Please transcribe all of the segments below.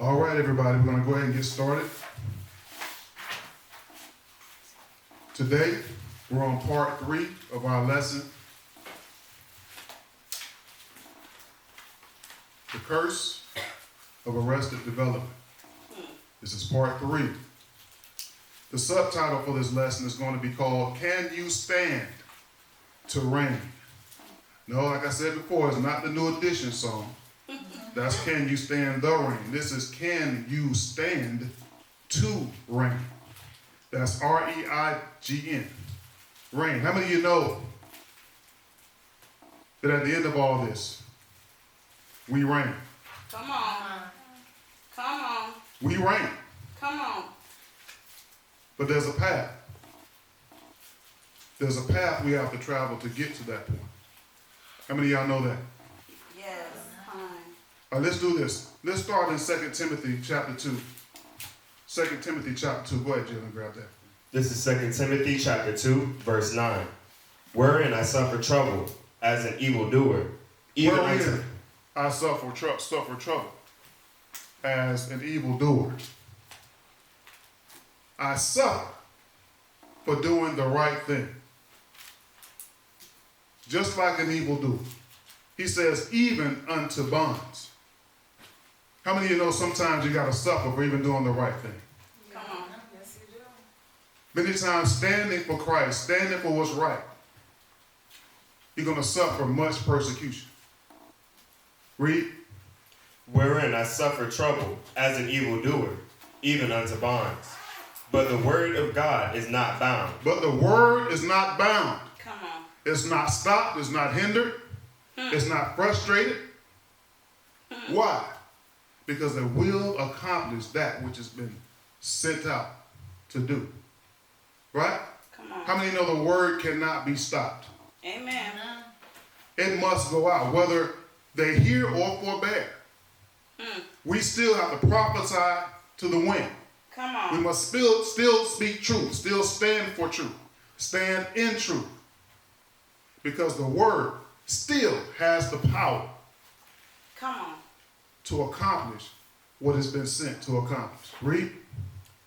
All right, everybody, we're going to go ahead and get started. Today, we're on part 3 of our lesson, The Curse of Arrested Development. This is part 3. The subtitle for this lesson is going to be called, Can You Stand to Reign? No, like I said before, it's not the New Edition song. That's Can You Stand the Reign. This is Can You Stand to Reign. That's R-E-I-G-N. Reign. How many of you know that at the end of all this, we reign? Come on. Come on. We reign. Come on. But there's a path. There's a path we have to travel to get to that point. How many of y'all know that? Yes. Fine. All right, let's do this. Let's start in 2 Timothy chapter 2. 2 Timothy chapter 2. Go ahead, Jalen, grab that. This is 2 Timothy chapter 2, verse 9. Wherein I suffer trouble as an evildoer, even unto... Wherein I suffer trouble as an evildoer. I suffer for doing the right thing. Just like an evildoer. He says, even unto bonds. How many of you know sometimes you got to suffer for even doing the right thing? Come on. Yes, you do. Many times standing for Christ, standing for what's right, you're going to suffer much persecution. Read. Wherein I suffer trouble as an evildoer, even unto bonds. But the word of God is not bound. But the word is not bound. Come on. It's not stopped. It's not hindered. It's not frustrated. Why? Because it will accomplish that which has been sent out to do. Right? Come on. How many know the word cannot be stopped? Amen. It must go out, whether they hear or forbear. We still have to prophesy to the wind. Come We on. must still speak truth, still stand for truth, stand in truth. Because the word still has the power Come on. to accomplish what has been sent to accomplish. Read.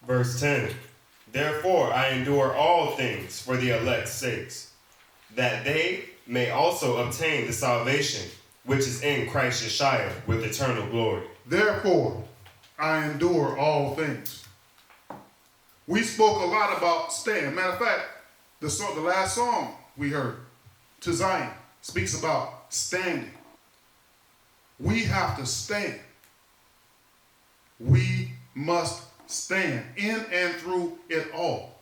Verse 10. Therefore I endure all things for the elect's sakes, that they may also obtain the salvation which is in Christ Yeshua with eternal glory. Therefore, I endure all things. We spoke a lot about stand. Matter of fact, the last song we heard, To Zion, speaks about standing. We have to stand. We must stand in and through it all.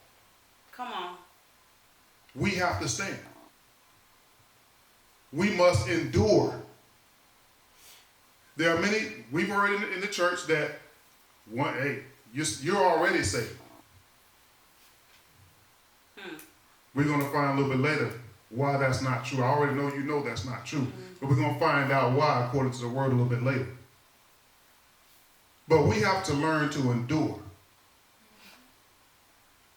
Come on. We have to stand. We must endure. There are many, we've heard in the church that, hey, you're already saved. We're going to find a little bit later why that's not true. I already know you know that's not true. But we're going to find out why according to the word a little bit later. But we have to learn to endure.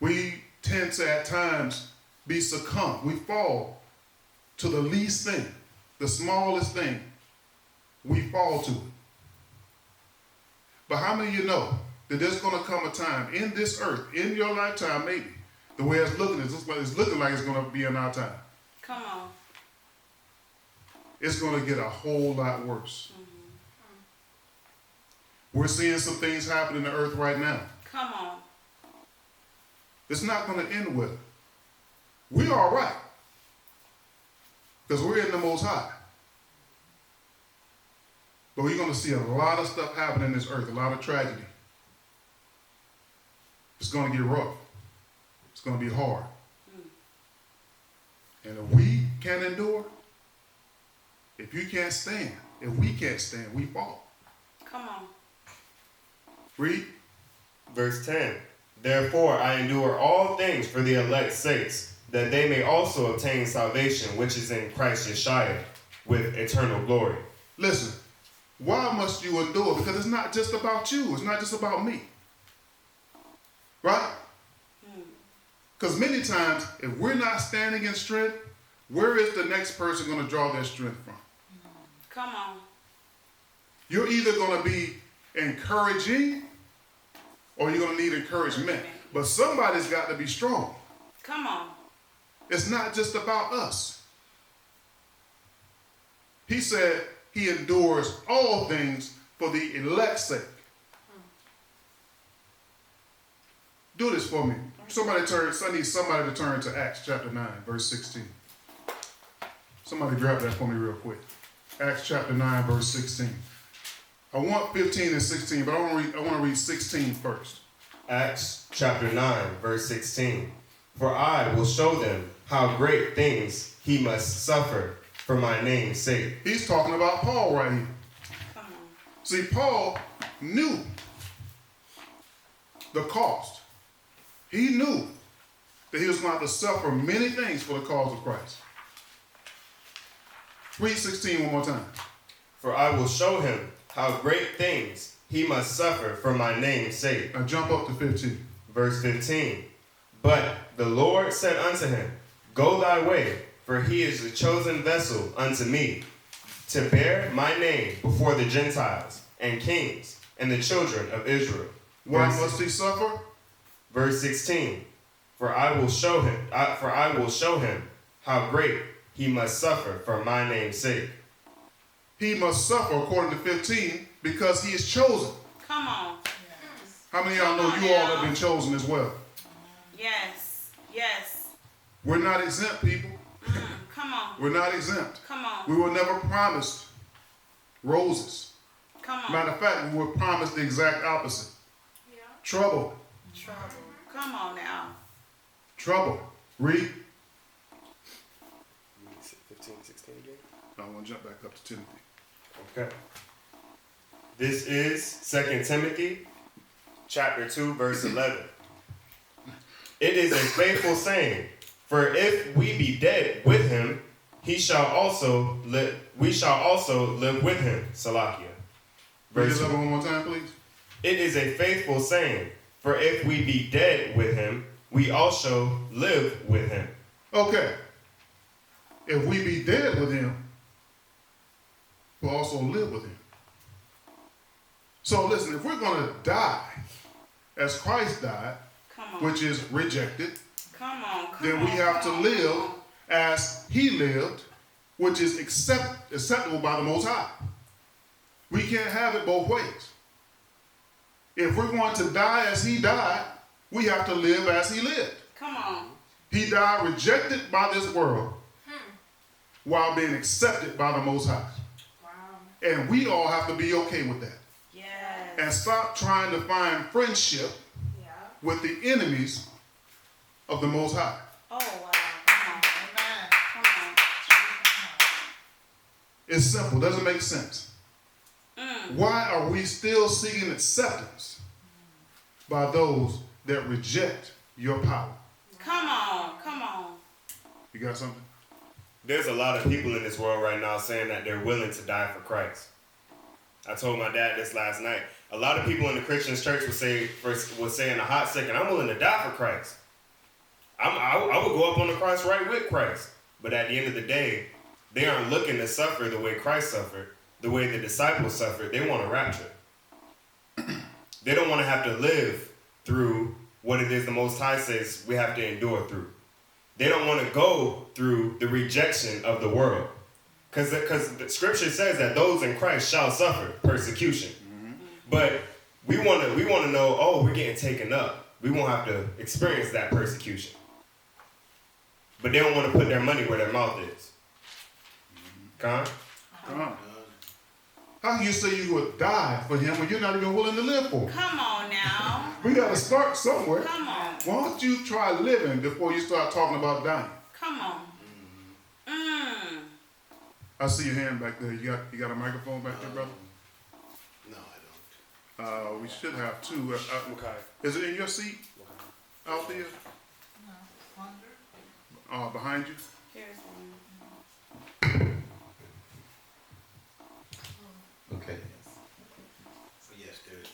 We tend to at times be succumbed. We fall to the least thing, the smallest thing. We fall to it. But how many of you know that there's going to come a time in this earth, in your lifetime maybe, the way it's looking like it's going to be in our time. Come on. It's going to get a whole lot worse. We're seeing some things happen in the earth right now. Come on. It's not going to end well. We're all right. Because we're in the Most High. But we're going to see a lot of stuff happen in this earth, a lot of tragedy. It's going to get rough. It's going to be hard. And if we can't endure, if you can't stand, if we can't stand, we fall. Come on. Read. Verse 10. Therefore I endure all things for the elect's sakes, that they may also obtain salvation which is in Christ Yeshua with eternal glory. Listen, why must you endure? Because it's not just about you. It's not just about me. Right? Because many times, if we're not standing in strength, where is the next person going to draw their strength from? Come on. You're either going to be encouraging or you're going to need encouragement. But somebody's got to be strong. Come on. It's not just about us. He said he endures all things for the elect's sake. Do this for me. I need somebody to turn to Acts chapter 9, verse 16. Somebody grab that for me real quick. Acts chapter 9, verse 16. I want 15 and 16, but I want to read 16 first. Acts chapter 9, verse 16. For I will show them how great things he must suffer for my name's sake. He's talking about Paul right here. Come on. See, Paul knew the cost. He knew that he was going to have to suffer many things for the cause of Christ. Read 16 one more time. For I will show him how great things he must suffer for my name's sake. Now jump up to 15. Verse 15. But the Lord said unto him, Go thy way, for he is the chosen vessel unto me, to bear my name before the Gentiles and kings and the children of Israel. Why must he suffer? Verse 16. For I will show him how great he must suffer for my name's sake. He must suffer, according to 15, because he is chosen. Come on. How many of y'all know you all have been chosen as well? Yes. Yes. We're not exempt, people. Come on. We're not exempt. Come on. We were never promised roses. Come on. Matter of fact, we were promised the exact opposite. Yeah. Trouble. Trouble. Come on now. Trouble. Read. 15, 16 again. I want to jump back up to Timothy. Okay. This is 2 Timothy chapter 2, verse 11. It is a faithful saying, for if we be dead with him, we shall also live with him. Salakia. Read it one more time, please. It is a faithful saying, for if we be dead with him, we also live with him. Okay. If we be dead with him, we'll also live with him. So listen, if we're going to die as Christ died, Come on. which is rejected, Come on. then we have to live as he lived, which is acceptable by the Most High. We can't have it both ways. If we're going to die as he died, we have to live as he lived. Come on. He died rejected by this world while being accepted by the Most High. Wow. And we all have to be okay with that. Yes. And stop trying to find friendship with the enemies of the Most High. Oh, wow. Come on. Amen. Come It's simple. Doesn't make sense. Why are we still seeking acceptance by those that reject your power? Come on. Come on. You got something? There's a lot of people in this world right now saying that they're willing to die for Christ. I told my dad this last night. A lot of people in the Christian church would say in a hot second, I'm willing to die for Christ. I would go up on the cross right with Christ. But at the end of the day, they aren't looking to suffer the way Christ suffered, the way the disciples suffered. They want a rapture. They don't want to have to live through what it is the Most High says we have to endure through. They don't want to go through the rejection of the world. Because the scripture says that those in Christ shall suffer persecution. But we want to know, oh, we're getting taken up. We won't have to experience that persecution. But they don't want to put their money where their mouth is. Con? How can you say you would die for him when you're not even willing to live for him? Come on now. We got to start somewhere. Come on. Why don't you try living before you start talking about dying? Come on. I see your hand back there. You got a microphone back there, brother? No, I don't. We should have two. Okay. Is it in your seat out there? No. Behind you? Here's one. Okay. Yes, there is.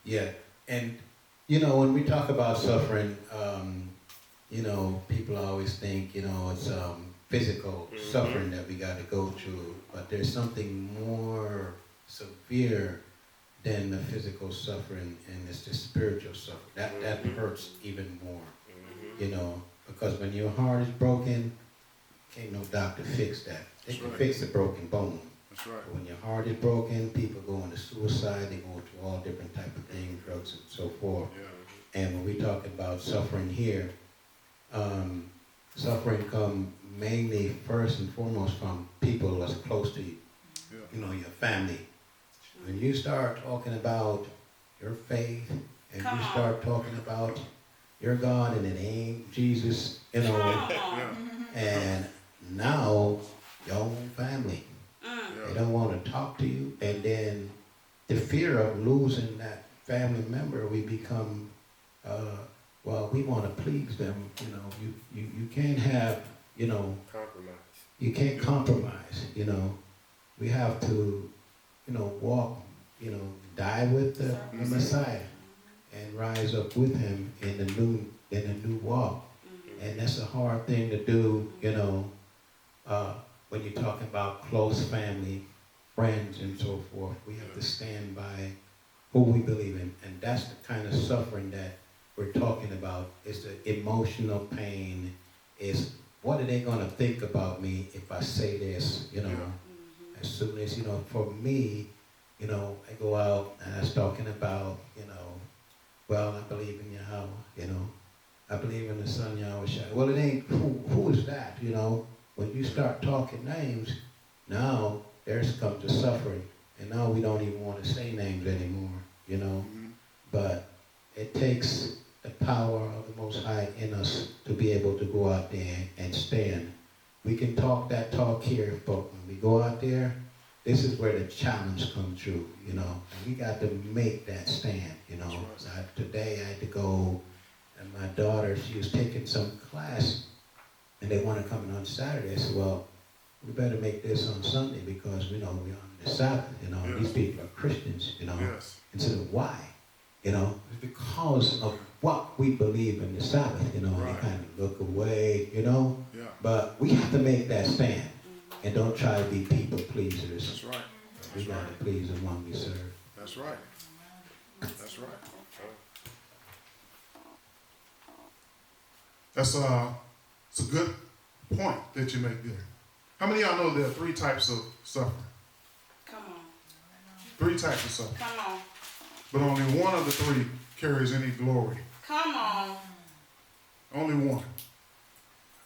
Yeah, and when we talk about suffering, people always think, it's physical suffering that we got to go through, but there's something more severe than the physical suffering, and it's the spiritual suffering. That hurts even more, you know, because when your heart is broken, can't no doctor fix that. They can fix a broken bone. That's right. But when your heart is broken, people go into suicide, they go through all different type of things, drugs and so forth. Yeah. And when we talk about suffering here, suffering come mainly first and foremost from people that's close to you, Yeah. you know, your family. When you start talking about your faith and Come you on. start talking about your God and it ain't Jesus, you Come know, on. Yeah. and now your own family, they don't want to talk to you, and then the fear of losing that family member, we become, well, we want to please them, you know, you can't have, you know, Compromise. you can't compromise, you know. We have to, you know, walk, you know, die with the Messiah and rise up with him in the new walk. And that's a hard thing to do, you know, when you're talking about close family, friends and so forth. We have to stand by who we believe in. And that's the kind of suffering that we're talking about. It's the emotional pain. It's what are they going to think about me if I say this, you know. As soon as, you know, for me, you know, I go out and I was talking about, you know, well, I believe in Yahweh, you know. I believe in the Son Yahweh Shai. Well, it ain't, who is that, you know? When you start talking names, now there's comes the suffering. And now we don't even want to say names anymore, you know? But it takes the power of the Most High in us to be able to go out there and stand. We can talk that talk here, but when we go out there, this is where the challenge comes through, you know? And we got to make that stand, you know? Today I had to go, and my daughter, she was taking some class, and they want to come in on Saturday. I said, well, we better make this on Sunday because we know we're on the Sabbath, you know? Yes. These people are Christians, you know? Yes. And so why? You know, it's because of what we believe in the Sabbath, you know, Right. they kind of look away, you know? Yeah. But we have to make that stand and don't try to be people pleasers. That's right. We That's got right. to please the one we serve. That's right. That's right. That's it's a good point that you make there. How many of y'all know there are 3 types of suffering? Come on. 3 types of suffering. Come on. But only one of the 3 carries any glory. Come on. Only one.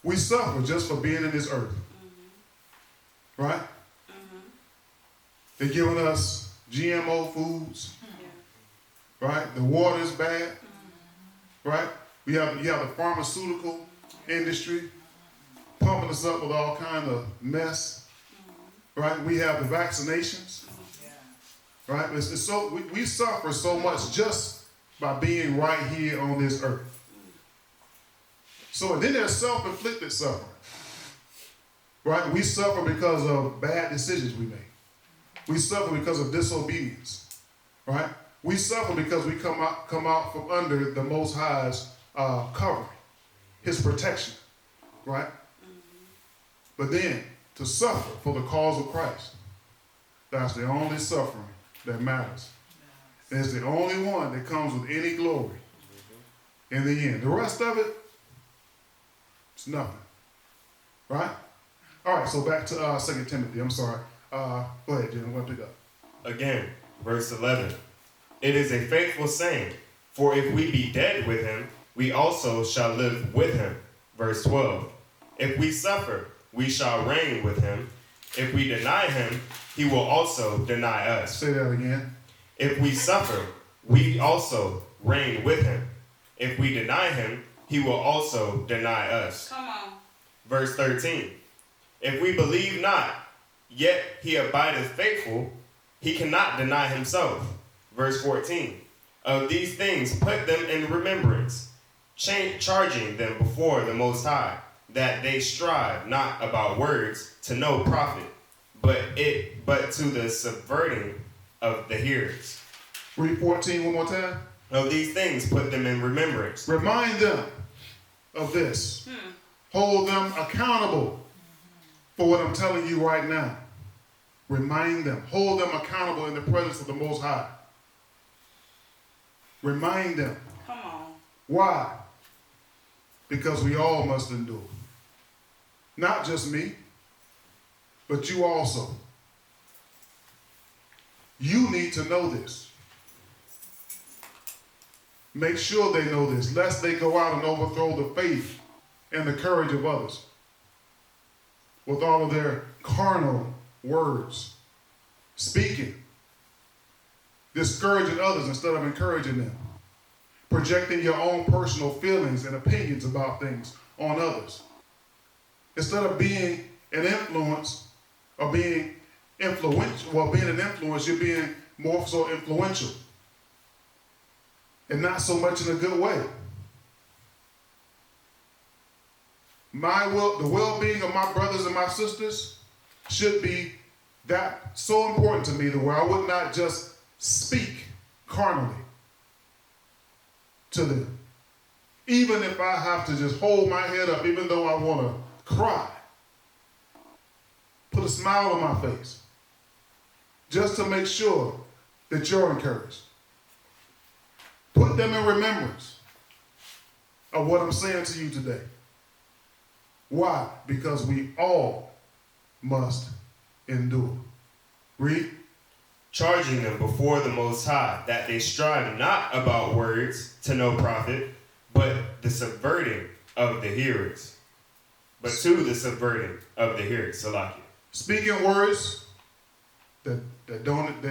We suffer just for being in this earth. Right? They're giving us GMO foods. Right? The water is bad. Right? You have the pharmaceutical industry pumping us up with all kind of mess. Right? We have the vaccinations. Right? It's so we suffer so much just by being right here on this earth. So then there's self-inflicted suffering. Right? We suffer because of bad decisions we make. We suffer because of disobedience. Right? We suffer because we come out from under the Most High's covering, his protection. Right? But then to suffer for the cause of Christ, that's the only suffering that matters. And it's the only one that comes with any glory in the end. The rest of it, it's nothing. Right? All right, so back to 2 Timothy. I'm sorry. Go ahead, Jim. I'm going to pick up. Again, verse 11. It is a faithful saying, for if we be dead with him, we also shall live with him. Verse 12. If we suffer, we shall reign with him. If we deny him, he will also deny us. Say that again. If we suffer, we also reign with him. If we deny him, he will also deny us. Come on. Verse 13. If we believe not, yet he abideth faithful, he cannot deny himself. Verse 14. Of these things put them in remembrance, charging them before the Most High, that they strive not about words to no profit, but to the subverting of the hearers. Read 14 one more time. Of these things put them in remembrance. Remind them of this. Hold them accountable for what I'm telling you right now. Remind them. Hold them accountable in the presence of the Most High. Remind them. Come on. Why? Because we all must endure. Not just me, but you also. You need to know this. Make sure they know this, lest they go out and overthrow the faith and the courage of others with all of their carnal words, speaking, discouraging others instead of encouraging them, projecting your own personal feelings and opinions about things on others. Instead of being an influence or being influential, well, being an influence, you're being more so influential. And not so much in a good way. The well-being of my brothers and my sisters should be that so important to me to where I would not just speak carnally to them. Even if I have to just hold my head up, even though I want to cry, put a smile on my face, just to make sure that you're encouraged. Put them in remembrance of what I'm saying to you today. Why? Because we all must endure. Read. Charging them before the Most High, that they strive not about words to no profit, but the subverting of the hearers. But to the subverting of the hearers, Salakia. Speaking words that don't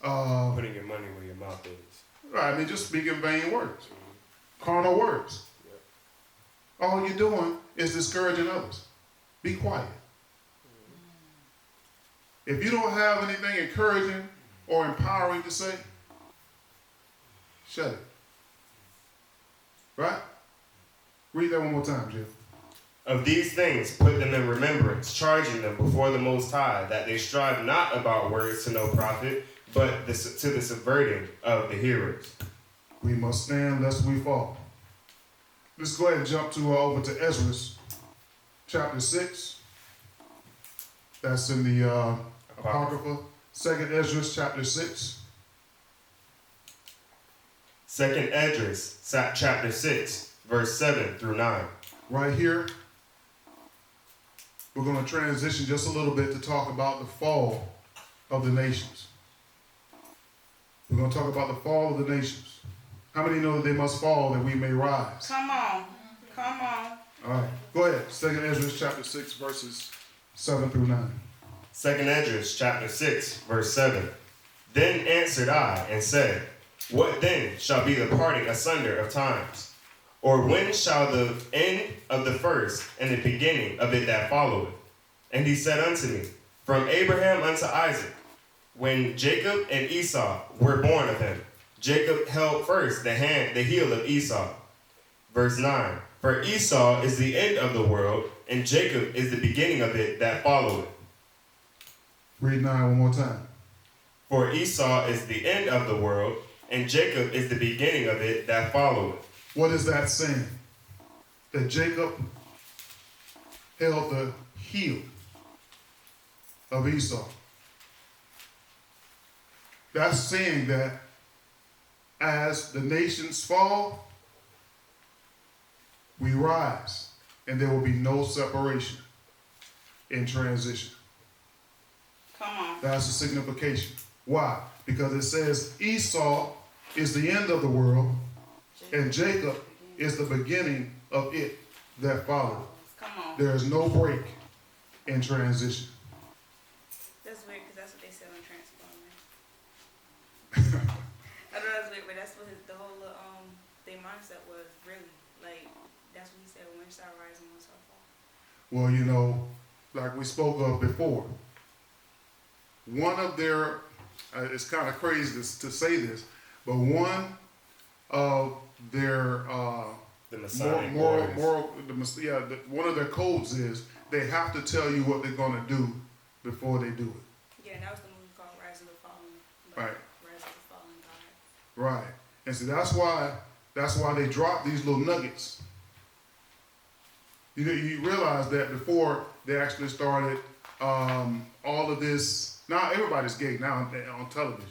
Putting your money where your mouth is. right, I mean, just speaking vain words, carnal words. All you're doing is discouraging others. Be quiet. If you don't have anything encouraging or empowering to say, shut it. Right? Read that one more time, Jim. Of these things put them in remembrance, charging them before the Most High, that they strive not about words to no profit, but to the subverting of the hearers. We must stand lest we fall. Let's go ahead and jump over to Ezra, chapter 6. That's in the Apocrypha. 2nd Ezra, chapter 6. 2nd Esdras, chapter 6, verse 7 through 9. Right here, we're going to transition just a little bit to talk about the fall of the nations. We're going to talk about the fall of the nations. How many know that they must fall that we may rise? Come on. Come on. All right, go ahead. 2nd Ezra chapter 6, verses 7 through 9. 2nd Esdras, chapter 6, verse 7. Then answered I and said, What then shall be the parting asunder of times? Or when shall the end of the first and the beginning of it that followeth? And he said unto me, From Abraham unto Isaac, when Jacob and Esau were born of him, Jacob held first the heel of Esau. Verse 9. For Esau is the end of the world, and Jacob is the beginning of it that followeth. Read 9 one more time. For Esau is the end of the world, and Jacob is the beginning of it that followeth. What is that saying? That Jacob held the heel of Esau. That's saying that as the nations fall, we rise, and there will be no separation in transition. Come on. That's the signification. Why? Because it says Esau is the end of the world, and Jacob is the beginning of it that followed. Come on. There is no break in transition. That's weird because that's what they said on Transformers. I know that's weird, but that's what the whole their mindset was really. Like, that's what he said, when shall rise and when shall fall. Well, you know, like we spoke of before, one of their, it's kind of crazy to say this, but one of their The Masonic orders. one of their codes is they have to tell you what they're going to do before they do it. Yeah, and that was the movie called Rise of the Fallen. Right. Rise of the Fallen God. Right. And so that's why they drop these little nuggets You realize that before they actually started all of this. Now everybody's gay now on television.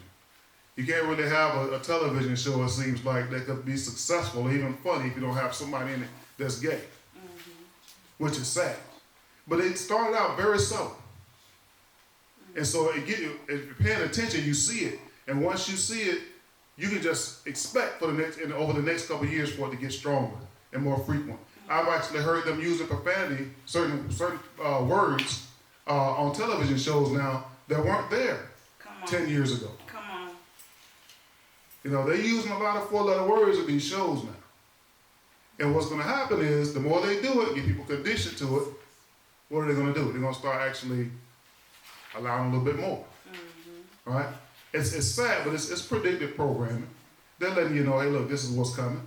You can't really have a television show, it seems like, that could be successful or even funny if you don't have somebody in it that's gay, which is sad. But it started out very subtle. And so if you're paying attention, you see it. And once you see it, you can just expect over the next couple of years for it to get stronger and more frequent. I've actually heard them using profanity, certain words on television shows now that weren't there 10 years ago. Come on. You know, they're using a lot of four-letter words in these shows now. And what's going to happen is, the more they do it, get people conditioned to it, what are they going to do? They're going to start actually allowing a little bit more. All right? It's sad, but it's predictive programming. They're letting you know, hey, look, this is what's coming.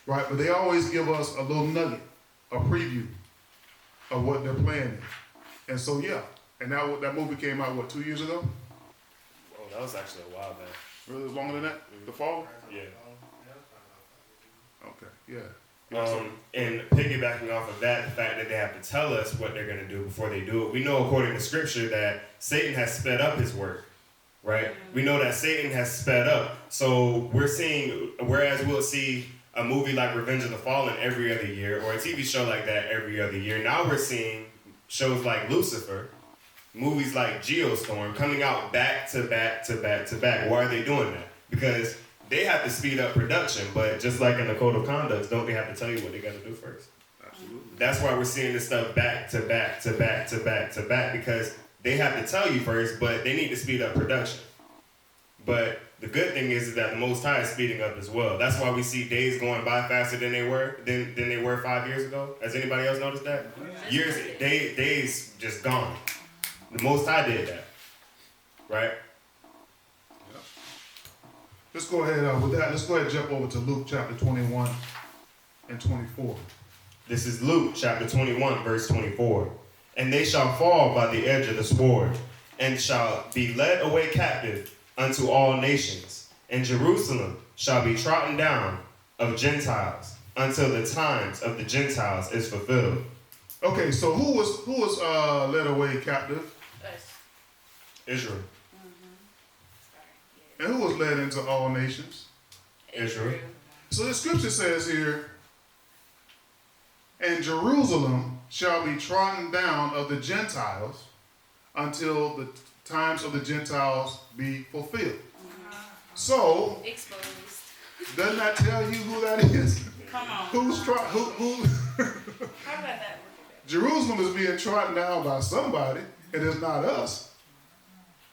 Right? But they always give us a little nugget, a preview of what they're planning. And so, yeah. And that movie came out, 2 years ago? Oh, that was actually a while back. Really longer than that? The fall? Yeah. Okay, yeah. And piggybacking off of that, the fact that they have to tell us what they're going to do before they do it. We know, according to Scripture, that Satan has sped up his work, right? We know that Satan has sped up. So we're seeing, whereas we'll see a movie like Revenge of the Fallen every other year, or a TV show like that every other year, now we're seeing shows like Lucifer, movies like Geostorm coming out back to back to back to back. Why are they doing that? Because they have to speed up production, but just like in the Code of Conduct, don't they have to tell you what they got to do first? Absolutely. That's why we're seeing this stuff back to back to back to back to back, because they have to tell you first, but they need to speed up production. But the good thing is that the Most High is speeding up as well. That's why we see days going by faster than they were 5 years ago. Has anybody else noticed that? Days just gone. The Most High did that, right? Let's go ahead with that. Let's go ahead and jump over to Luke chapter 21 and 24. This is Luke chapter 21, verse 24. And they shall fall by the edge of the sword, and shall be led away captive unto all nations. And Jerusalem shall be trodden down of Gentiles, until the times of the Gentiles is fulfilled. Okay, so who was led away captive? Us. Israel. And who was led into all nations? Israel. So the scripture says here, and Jerusalem shall be trodden down of the Gentiles until the times of the Gentiles be fulfilled. So, Exposed. doesn't that tell you who that is? Come on. Who? How about that? Jerusalem is being trodden down by somebody, and it's not us.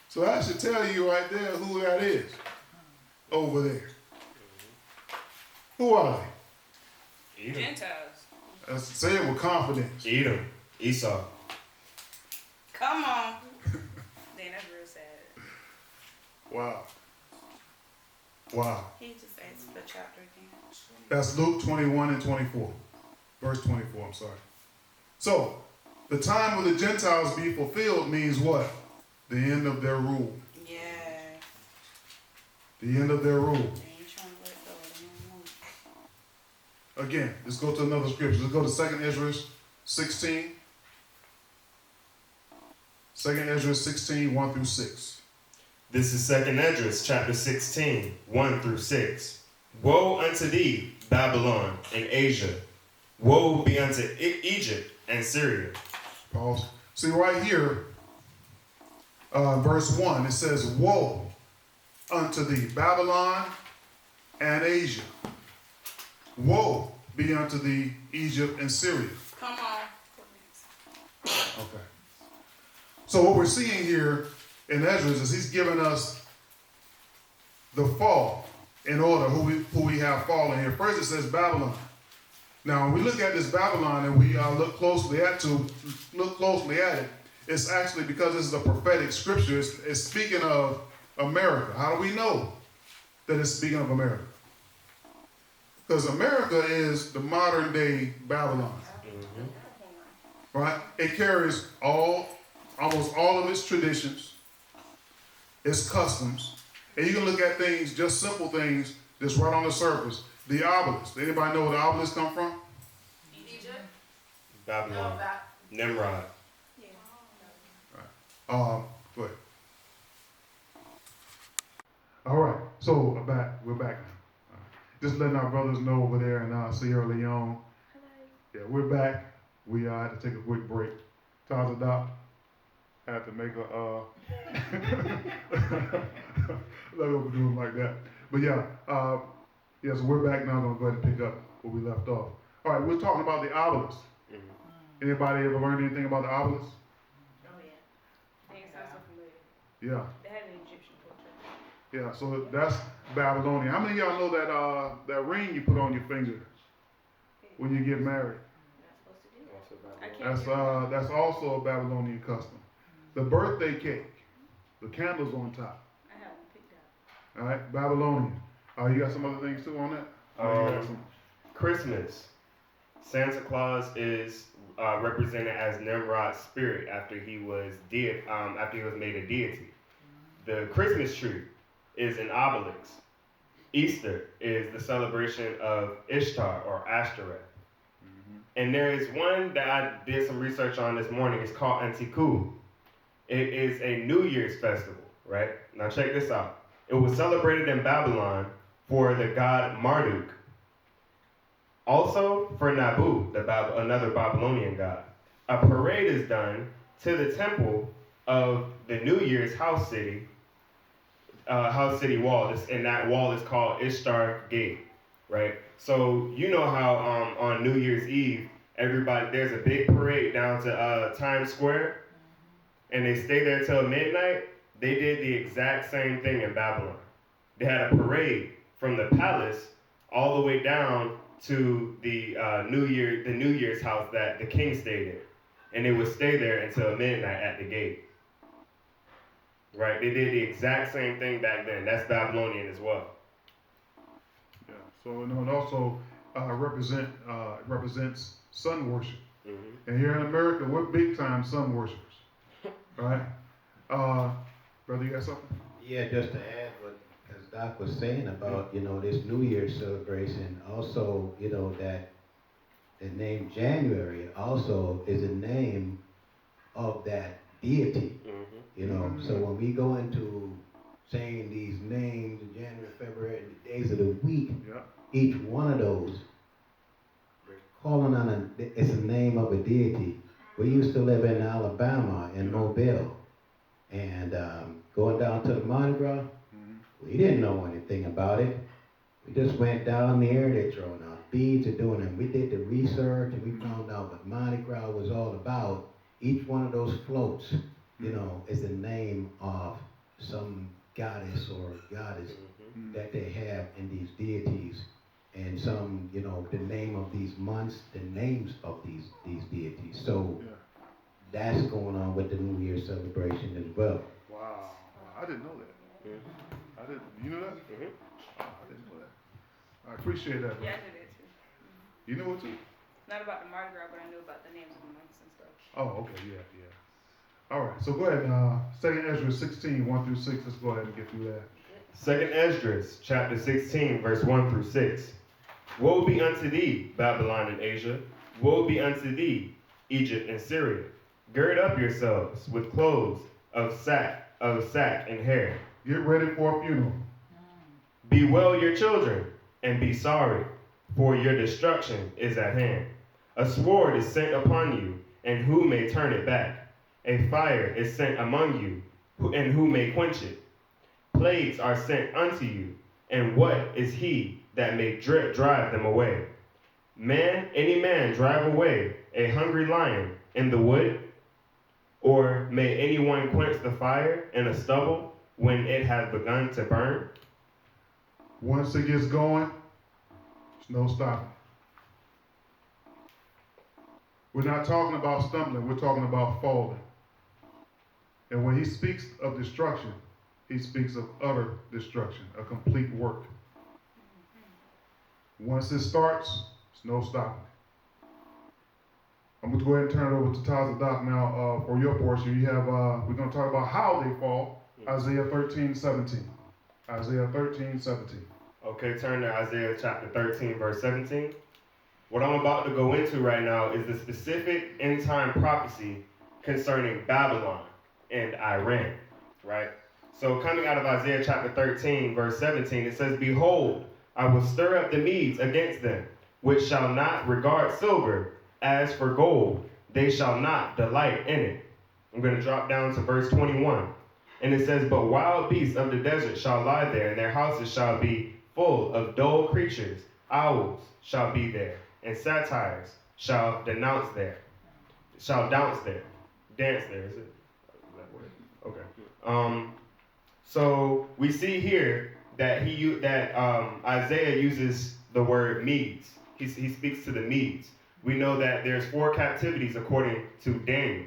So that should tell you right there who that is over there. Who are they? Edom. Gentiles. Let's say it with confidence. Edom. Esau. Come on. Then that's real sad. Wow. Wow. He just asked the chapter again. That's Luke 21 and 24. Verse 24, I'm sorry. So, the time of the Gentiles be fulfilled means what? The end of their rule. Yeah. The end of their rule. They ain't trying to let go. They don't move. Again, let's go to another scripture. Let's go to 2 Ezra 16. 2 Ezra 16, 1 through 6. This is 2 Ezra chapter 16, 1 through 6. Woe unto thee, Babylon and Asia. Woe be unto Egypt and Syria. Pause. See right here, verse 1, it says, woe unto thee, Babylon and Asia. Woe be unto thee, Egypt and Syria. Come on. Okay. So what we're seeing here in Ezra is he's giving us the fall in order, who we have fallen here. First it says Babylon. Now when we look at this Babylon and we look closely at it, it's actually because this is a prophetic scripture. It's speaking of America. How do we know that it's speaking of America? Because America is the modern day Babylon. Right? It carries almost all of its traditions, its customs, and you can look at things, just simple things, just right on the surface. The obelisk. Anybody know where the obelisk come from? Egypt. Babylon. Nimrod. Yeah. Go ahead. All right, so we're back now. Just letting our brothers know over there in Sierra Leone. Yeah, we're back. We had to take a quick break. Taza Doc had to make a let me do it like that. But yeah, so we're back now. I'm gonna go ahead and pick up where we left off. All right, we're talking about the obelisk. Anybody ever learned anything about the obelisk? Oh yeah. Things sound so familiar. Yeah. They had an Egyptian culture. Yeah, so that's Babylonian. How many of y'all know that ring you put on your finger when you get married? Not supposed to do that. I can't That's also a Babylonian custom. The birthday cake, the candles on top. I haven't picked out. All right, Babylonian. You got some other things too on that? You got some? Christmas. Santa Claus is represented as Nimrod's spirit after he was made a deity. The Christmas tree is an obelisk. Easter is the celebration of Ishtar or Ashtoreth. And there is one that I did some research on this morning. It's called Antiku. It is a New Year's festival, right? Now check this out. It was celebrated in Babylon for the god Marduk. Also for Nabu, another Babylonian god. A parade is done to the temple of the New Year's house city wall, and that wall is called Ishtar Gate, right? So you know how on New Year's Eve, there's a big parade down to Times Square, and they stay there till midnight. They did the exact same thing in Babylon. They had a parade from the palace all the way down to the New Year's house that the king stayed in, and they would stay there until midnight at the gate. Right, they did the exact same thing back then. That's Babylonian as well. Yeah. So it also represents sun worship. And here in America, we're big time sun worshipers, right? Brother, you got something? Yeah, just to add what as Doc was saying about this New Year's celebration. Also, that the name January also is a name of that deity. So when we go into saying these names in January, February, the days of the week, each one of those, we're calling on it's a name of a deity. We used to live in Alabama, in Mobile, and going down to the Mardi Gras, we didn't know anything about it. We just went down there, they throwing out beads and doing it. We did the research and we found out what Mardi Gras was all about. Each one of those floats, is the name of some goddess or goddess that they have in these deities. And some, the name of these months, the names of these deities. So that's going on with the New Year's celebration as well. Wow. I didn't know that. I didn't. You know that? I didn't know that. I appreciate that, bro. Yeah, I knew that too. You knew it too? Not about the Mardi Gras, but I knew about the names of the months and stuff. Oh, okay, yeah. All right, so go ahead. 2 Ezra 16, 1 through 6. Let's go ahead and get through that. 2 Esdras, chapter 16, verse 1 through 6. Woe be unto thee, Babylon and Asia. Woe be unto thee, Egypt and Syria. Gird up yourselves with clothes of sack and hair. Get ready for a funeral. Bewail your children and be sorry, for your destruction is at hand. A sword is sent upon you, and who may turn it back? A fire is sent among you, and who may quench it? Plagues are sent unto you, and what is he that may drive them away? Any man drive away a hungry lion in the wood? Or may anyone quench the fire in a stubble when it has begun to burn? Once it gets going, there's no stopping. We're not talking about stumbling, we're talking about falling. And when he speaks of destruction, he speaks of utter destruction, a complete work. Once it starts, there's no stopping. I'm going to go ahead and turn it over to Taza Doc now for your portion. You have, we're going to talk about how they fall, Isaiah 13:17. Isaiah 13:17. Okay, turn to Isaiah chapter 13, verse 17. What I'm about to go into right now is the specific end-time prophecy concerning Babylon and Iran, right? So coming out of Isaiah chapter 13, verse 17, it says, "Behold, I will stir up the Medes against them, which shall not regard silver. As for gold, they shall not delight in it." I'm going to drop down to verse 21. And it says, "But wild beasts of the desert shall lie there, and their houses shall be full of dull creatures. Owls shall be there, and satyrs shall dance there. Dance there, is it? That word? Okay. So we see here that Isaiah uses the word Medes. He speaks to the Medes. We know that there's 4 captivities according to Daniel.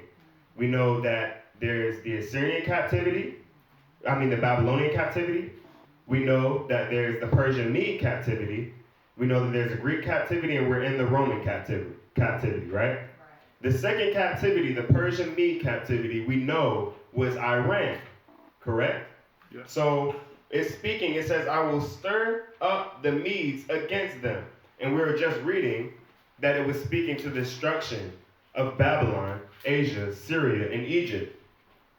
We know that there's the the Babylonian captivity. We know that there's the Persian Mede captivity. We know that there's a Greek captivity, and we're in the Roman captivity, right? The second captivity, the Persian Mede captivity, we know was Iran, correct? Yeah. So it's speaking, it says, "I will stir up the Medes against them." And we were just reading that it was speaking to the destruction of Babylon, Asia, Syria, and Egypt.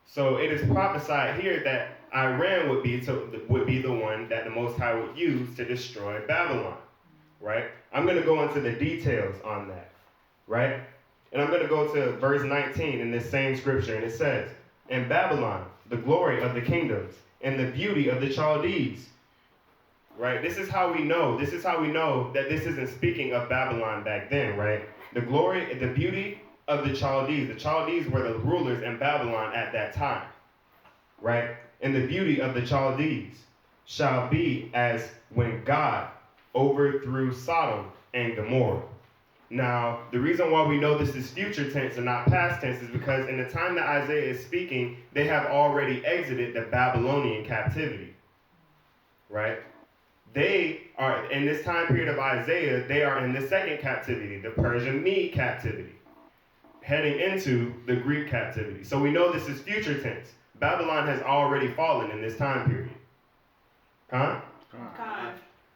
So it is prophesied here that Iran would be the one that the Most High would use to destroy Babylon, right? I'm going to go into the details on that, right? And I'm going to go to verse 19 in this same scripture, and it says, "In Babylon, the glory of the kingdoms, and the beauty of the Chaldees." Right? This is how we know that this isn't speaking of Babylon back then, right? The glory, the beauty of the Chaldees. The Chaldees were the rulers in Babylon at that time, right? "And the beauty of the Chaldees shall be as when God overthrew Sodom and Gomorrah." Now, the reason why we know this is future tense and not past tense is because in the time that Isaiah is speaking, they have already exited the Babylonian captivity, right? They are, in this time period of Isaiah, they are in the second captivity, the Persian Mede captivity, heading into the Greek captivity. So we know this is future tense. Babylon has already fallen in this time period. Huh?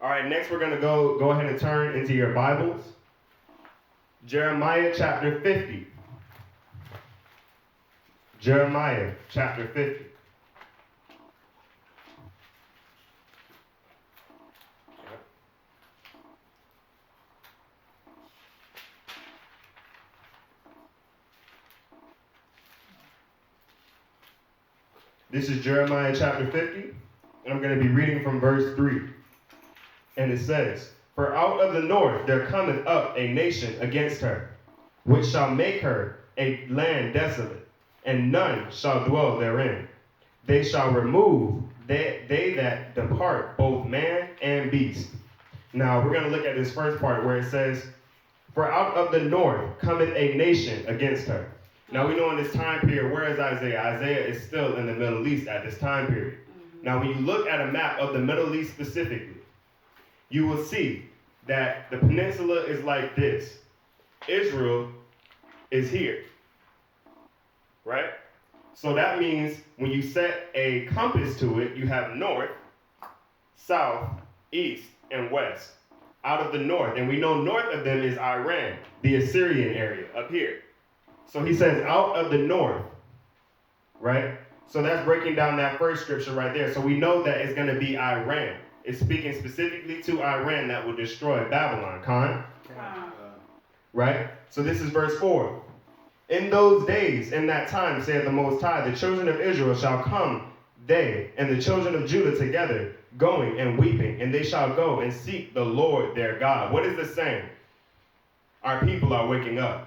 All right, next we're going to go ahead and turn into your Bibles. Jeremiah chapter 50. Jeremiah chapter 50. This is Jeremiah chapter 50, and I'm going to be reading from verse 3. And it says, "For out of the north there cometh up a nation against her, which shall make her a land desolate, and none shall dwell therein. They shall remove they that depart, both man and beast." Now we're going to look at this first part where it says, "For out of the north cometh a nation against her." Now we know in this time period, where is Isaiah? Isaiah is still in the Middle East at this time period. Now when you look at a map of the Middle East specifically, you will see that the peninsula is like this. Israel is here, right? So that means when you set a compass to it, you have north, south, east, and west. Out of the north, and we know north of them is Iran, the Assyrian area up here. So he says out of the north, right? So that's breaking down that first scripture right there. So we know that it's going to be Iran. It's speaking specifically to Iran that will destroy Babylon. Right? So this is verse 4. "In those days, in that time, saith the Most High, the children of Israel shall come, they and the children of Judah together, going and weeping, and they shall go and seek the Lord their God." What is this saying? Our people are waking up.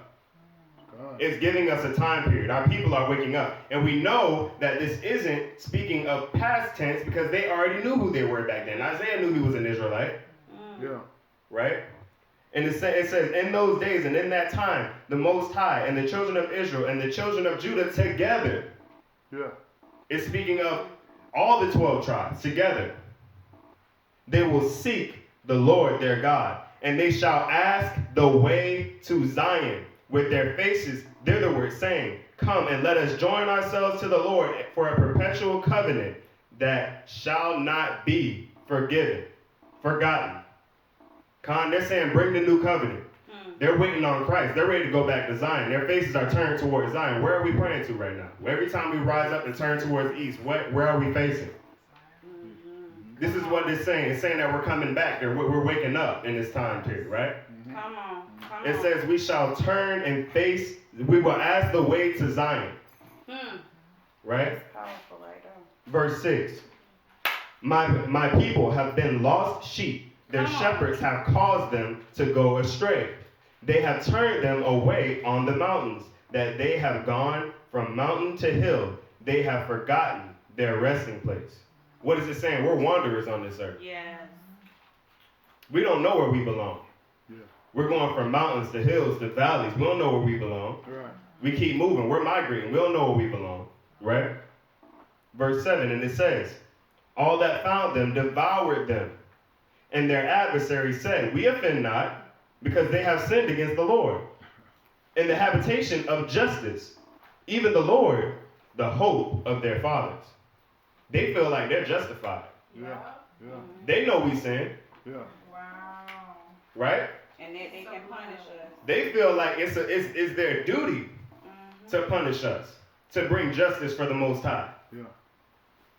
It's giving us a time period. Our people are waking up. And we know that this isn't speaking of past tense because they already knew who they were back then. Isaiah knew he was an Israelite. Yeah. Right? And it says, "In those days and in that time, the Most High and the children of Israel and the children of Judah together." Yeah. It's speaking of all the 12 tribes together. "They will seek the Lord their God, and they shall ask the way to Zion with their faces thitherward, saying, Come and let us join ourselves to the Lord for a perpetual covenant that shall not be forgotten." They're saying, bring the new covenant. They're waiting on Christ. They're ready to go back to Zion. Their faces are turned towards Zion. Where are we praying to right now? Every time we rise up and turn towards east, where are we facing? This is what it's saying. It's saying that we're coming back. We're waking up in this time period, right? Come on. It says we shall turn and face, we will ask the way to Zion. Right? Powerful right there. Verse 6. My people have been lost sheep. Their shepherds have caused them to go astray. They have turned them away on the mountains, that they have gone from mountain to hill. They have forgotten their resting place. What is it saying? We're wanderers on this earth. Yes. We don't know where we belong. Yeah. We're going from mountains to hills to valleys. We don't know where we belong. Right. We keep moving. We're migrating. We don't know where we belong. Right? Verse 7, and it says, all that found them devoured them. And their adversaries said, we offend not, because they have sinned against the Lord. In the habitation of justice, even the Lord, the hope of their fathers. They feel like they're justified. Yeah. Yeah. They know we sin. Yeah. Wow. Right? And they can punish us. They feel like it's their duty to punish us, to bring justice for the Most High. Yeah.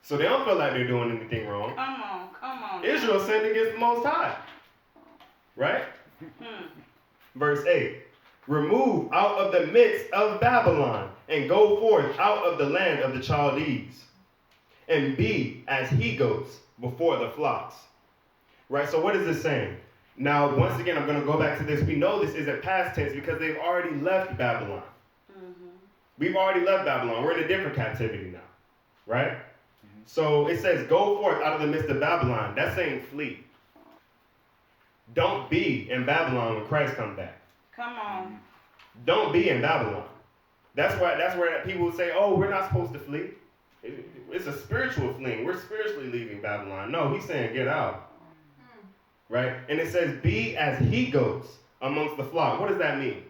So they don't feel like they're doing anything wrong. Come on. Israel sinned against the Most High. Right? Verse 8. Remove out of the midst of Babylon, and go forth out of the land of the Chaldees, and be as he-goats before the flocks. Right? So what is this saying? Now, once again, I'm going to go back to this. We know this isn't past tense because they've already left Babylon. We've already left Babylon. We're in a different captivity now. Right? So it says, go forth out of the midst of Babylon. That's saying flee. Don't be in Babylon when Christ comes back. Come on. Don't be in Babylon. That's where people say, oh, we're not supposed to flee. It's a spiritual fleeing. We're spiritually leaving Babylon. No, he's saying get out. Right? And it says, be as he-goats amongst the flock. What does that mean?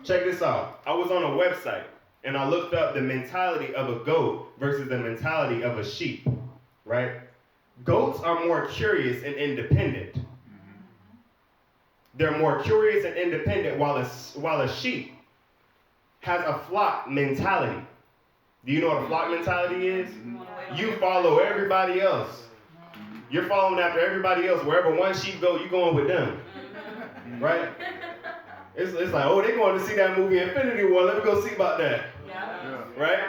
Check this out. I was on a website and I looked up the mentality of a goat versus the mentality of a sheep. Right? Goats are more curious and independent. They're more curious and independent, while a sheep has a flock mentality. Do you know what a flock mentality is? You follow everybody else. You're following after everybody else. Wherever one sheep go, you're going with them. Right? It's like, oh, they're going to see that movie Infinity War. Let me go see about that. Yeah. Right?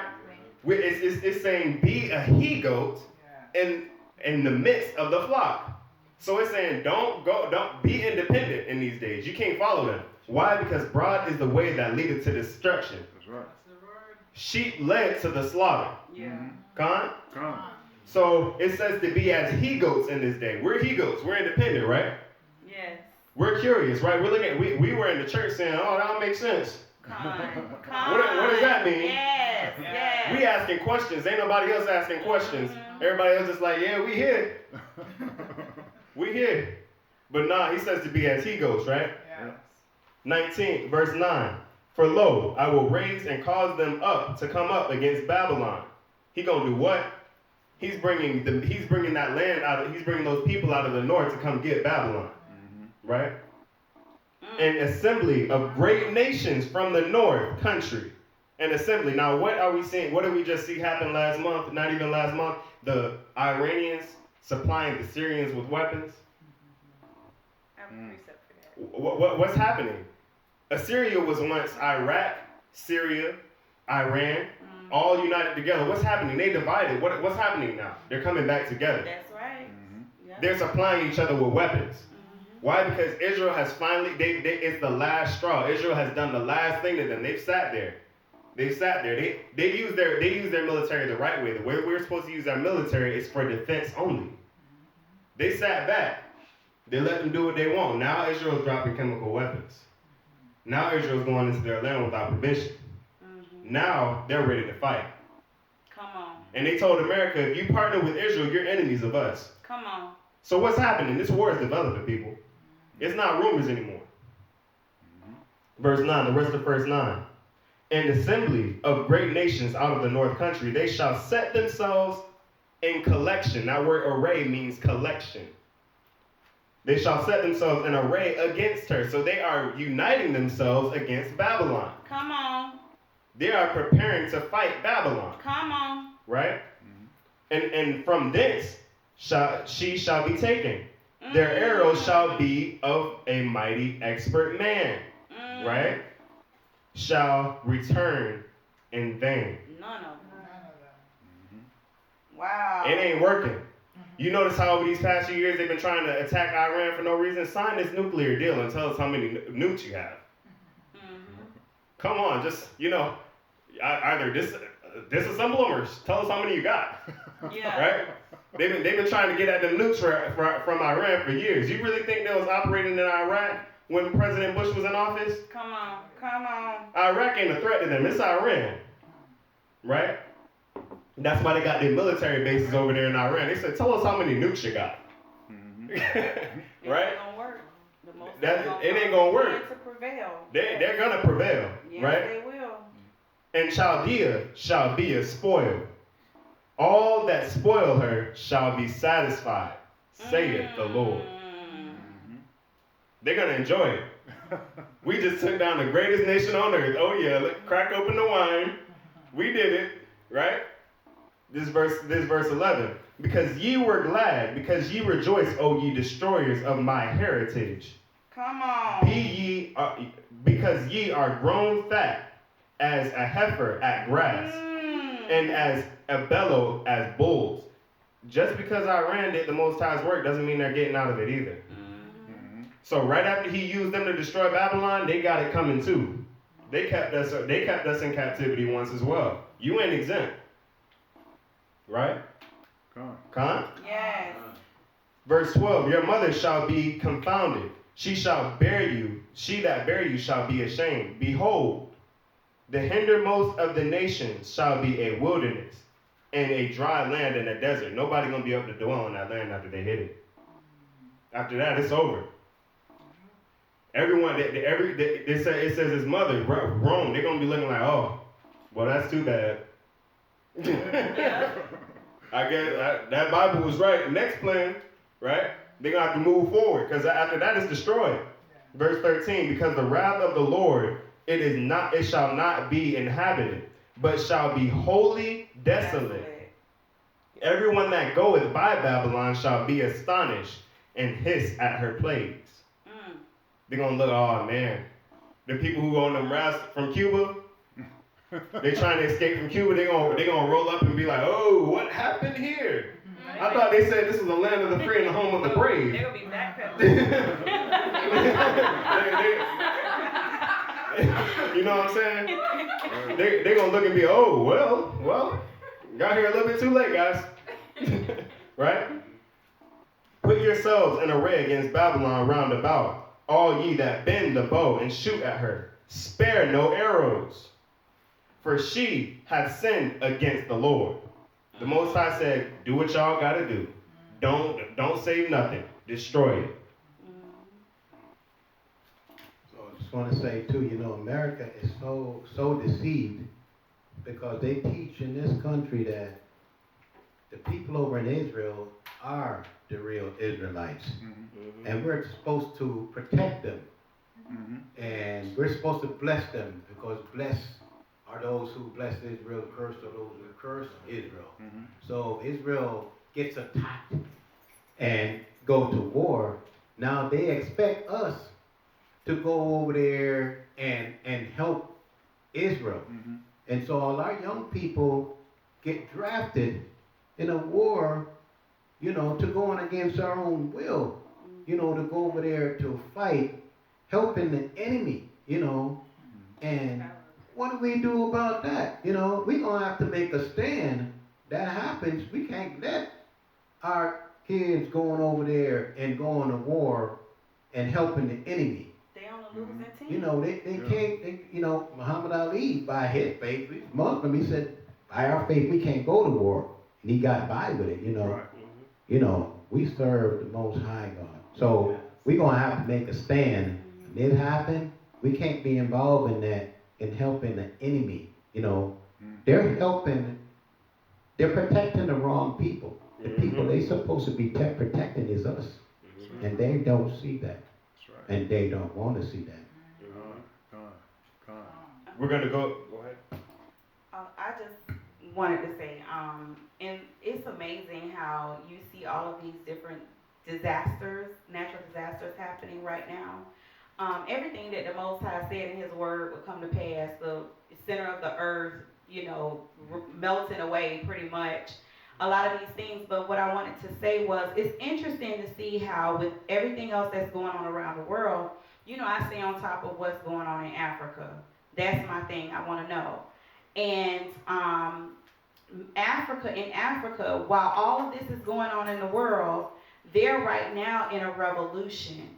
It's saying be a he-goat in the midst of the flock. So it's saying don't be independent in these days. You can't follow them. Why? Because broad is the way that leadeth to destruction. That's right. Sheep led to the slaughter. Yeah. Come. So it says to be as he-goats in this day. We're he-goats. We're independent, right? Yes. We're curious, right? We're looking. We were in the church saying, oh, that don't make sense. Come on. What does that mean? Yes. We asking questions. Ain't nobody else asking questions. Everybody else is like, yeah, we here. We here. But nah, he says to be as he-goats, right? Yeah. 19, verse 9. For lo, I will raise and cause them up to come up against Babylon. He gonna do what? He's bringing that land out. He's bringing those people out of the north to come get Babylon, right? An assembly of great nations from the north country. An assembly. Now, what are we seeing? What did we just see happen last month? Not even last month. The Iranians supplying the Syrians with weapons. I have a precept for that. What's happening? Assyria was once Iraq, Syria, Iran, all united together. What's happening? They divided. What's happening now? They're coming back together. That's right. Yep. They're supplying each other with weapons. Why? Because Israel has finally, it's the last straw. Israel has done the last thing to them. They've sat there. They use their military the right way. The way we're supposed to use our military is for defense only. They sat back. They let them do what they want. Now Israel's dropping chemical weapons. Now Israel's going into their land without permission. Now they're ready to fight. Come on. And they told America, if you partner with Israel, you're enemies of us. Come on. So what's happening? This war is developing, people. It's not rumors anymore. Verse 9, the rest of verse 9. An assembly of great nations out of the north country, they shall set themselves in collection. That word array means collection. They shall set themselves in array against her. So they are uniting themselves against Babylon. Come on. They are preparing to fight Babylon. Come on. Right? And from thence she shall be taken. Their arrows shall be of a mighty expert man. Right? Shall return in vain. None of them. Wow. It ain't working. You notice how over these past few years they've been trying to attack Iran for no reason? Sign this nuclear deal and tell us how many nukes you have. Come on, just, either disassemble them or tell us how many you got. Yeah. Right? They've been trying to get at them nukes from Iran for years. You really think they was operating in Iraq when President Bush was in office? Come on. Come on. Iraq ain't a threat to them. It's Iran. Right? That's why they got their military bases over there in Iran. They said, tell us how many nukes you got. Right? It ain't gonna work. It ain't gonna work. To prevail. They're gonna prevail. Yes, right? they will. And Chaldea shall be a spoil. All that spoil her shall be satisfied, saith the Lord. They're gonna enjoy it. We just took down the greatest nation on earth. Oh yeah, let's crack open the wine. We did it, right? This verse 11. Because ye were glad, because ye rejoice, O ye destroyers of my heritage. Come on. Because ye are grown fat as a heifer at grass, and as a bellow as bulls. Just because Iran did the Most High's work doesn't mean they're getting out of it either. So right after he used them to destroy Babylon, they got it coming too. They kept us in captivity once as well. You ain't exempt. Right? Con? Yes. Verse 12, your mother shall be confounded. She shall bear you. She that bear you shall be ashamed. Behold, the hindermost of the nations shall be a wilderness and a dry land and a desert. Nobody going to be able to dwell on that land after they hit it. After that, it's over. Everyone, it says his mother, Rome, they're going to be looking like, oh, well, that's too bad. I guess that Bible was right. Next plan, right? They're going to have to move forward because after that it's destroyed. Verse 13, because the wrath of the Lord, it shall not be inhabited, but shall be wholly desolate. Everyone that goeth by Babylon shall be astonished and hiss at her plagues. They're going to look, oh man, the people who go on them rafts from Cuba, they trying to escape from Cuba, they're gonna roll up and be like, oh, what happened here? I thought they said this was the land of the free and the home of the brave. They're going to be backpedaling. You know what I'm saying? They're going to look and be, oh, well, got here a little bit too late, guys. Right? Put yourselves in array against Babylon round about, all ye that bend the bow and shoot at her. Spare no arrows. For she hath sinned against the Lord. The Most High said, do what y'all got to do. Don't save nothing. Destroy it. So I just want to say, too, America is so deceived because they teach in this country that the people over in Israel are the real Israelites. And we're supposed to protect them. And we're supposed to bless them because blessed are those who bless Israel, cursed are those who curse Israel. So Israel gets attacked and go to war. Now they expect us to go over there and help Israel. And so all our young people get drafted in a war, to go on against our own will, to go over there to fight, helping the enemy, and what do we do about that? We're going to have to make a stand. That happens. We can't let our kids going over there and going to war and helping the enemy. They on the losing team. They can't, Muhammad Ali, by his faith, he's Muslim, he said, by our faith, we can't go to war. And he got by with it, Right. We serve the Most High God. So we're going to have to make a stand. When it happened, we can't be involved in that. In helping the enemy, they're protecting the wrong people. The people they supposed to be protecting is us. And they don't see that. That's right. And they don't want to see that. We're going to go ahead. I just wanted to say, and it's amazing how you see all of these different disasters, natural disasters happening right now. Everything that the Most High said in His Word would come to pass. The center of the earth, melting away pretty much. A lot of these things, but what I wanted to say was, it's interesting to see how with everything else that's going on around the world, I stay on top of what's going on in Africa. That's my thing. I want to know. And in Africa, while all of this is going on in the world, they're right now in a revolution.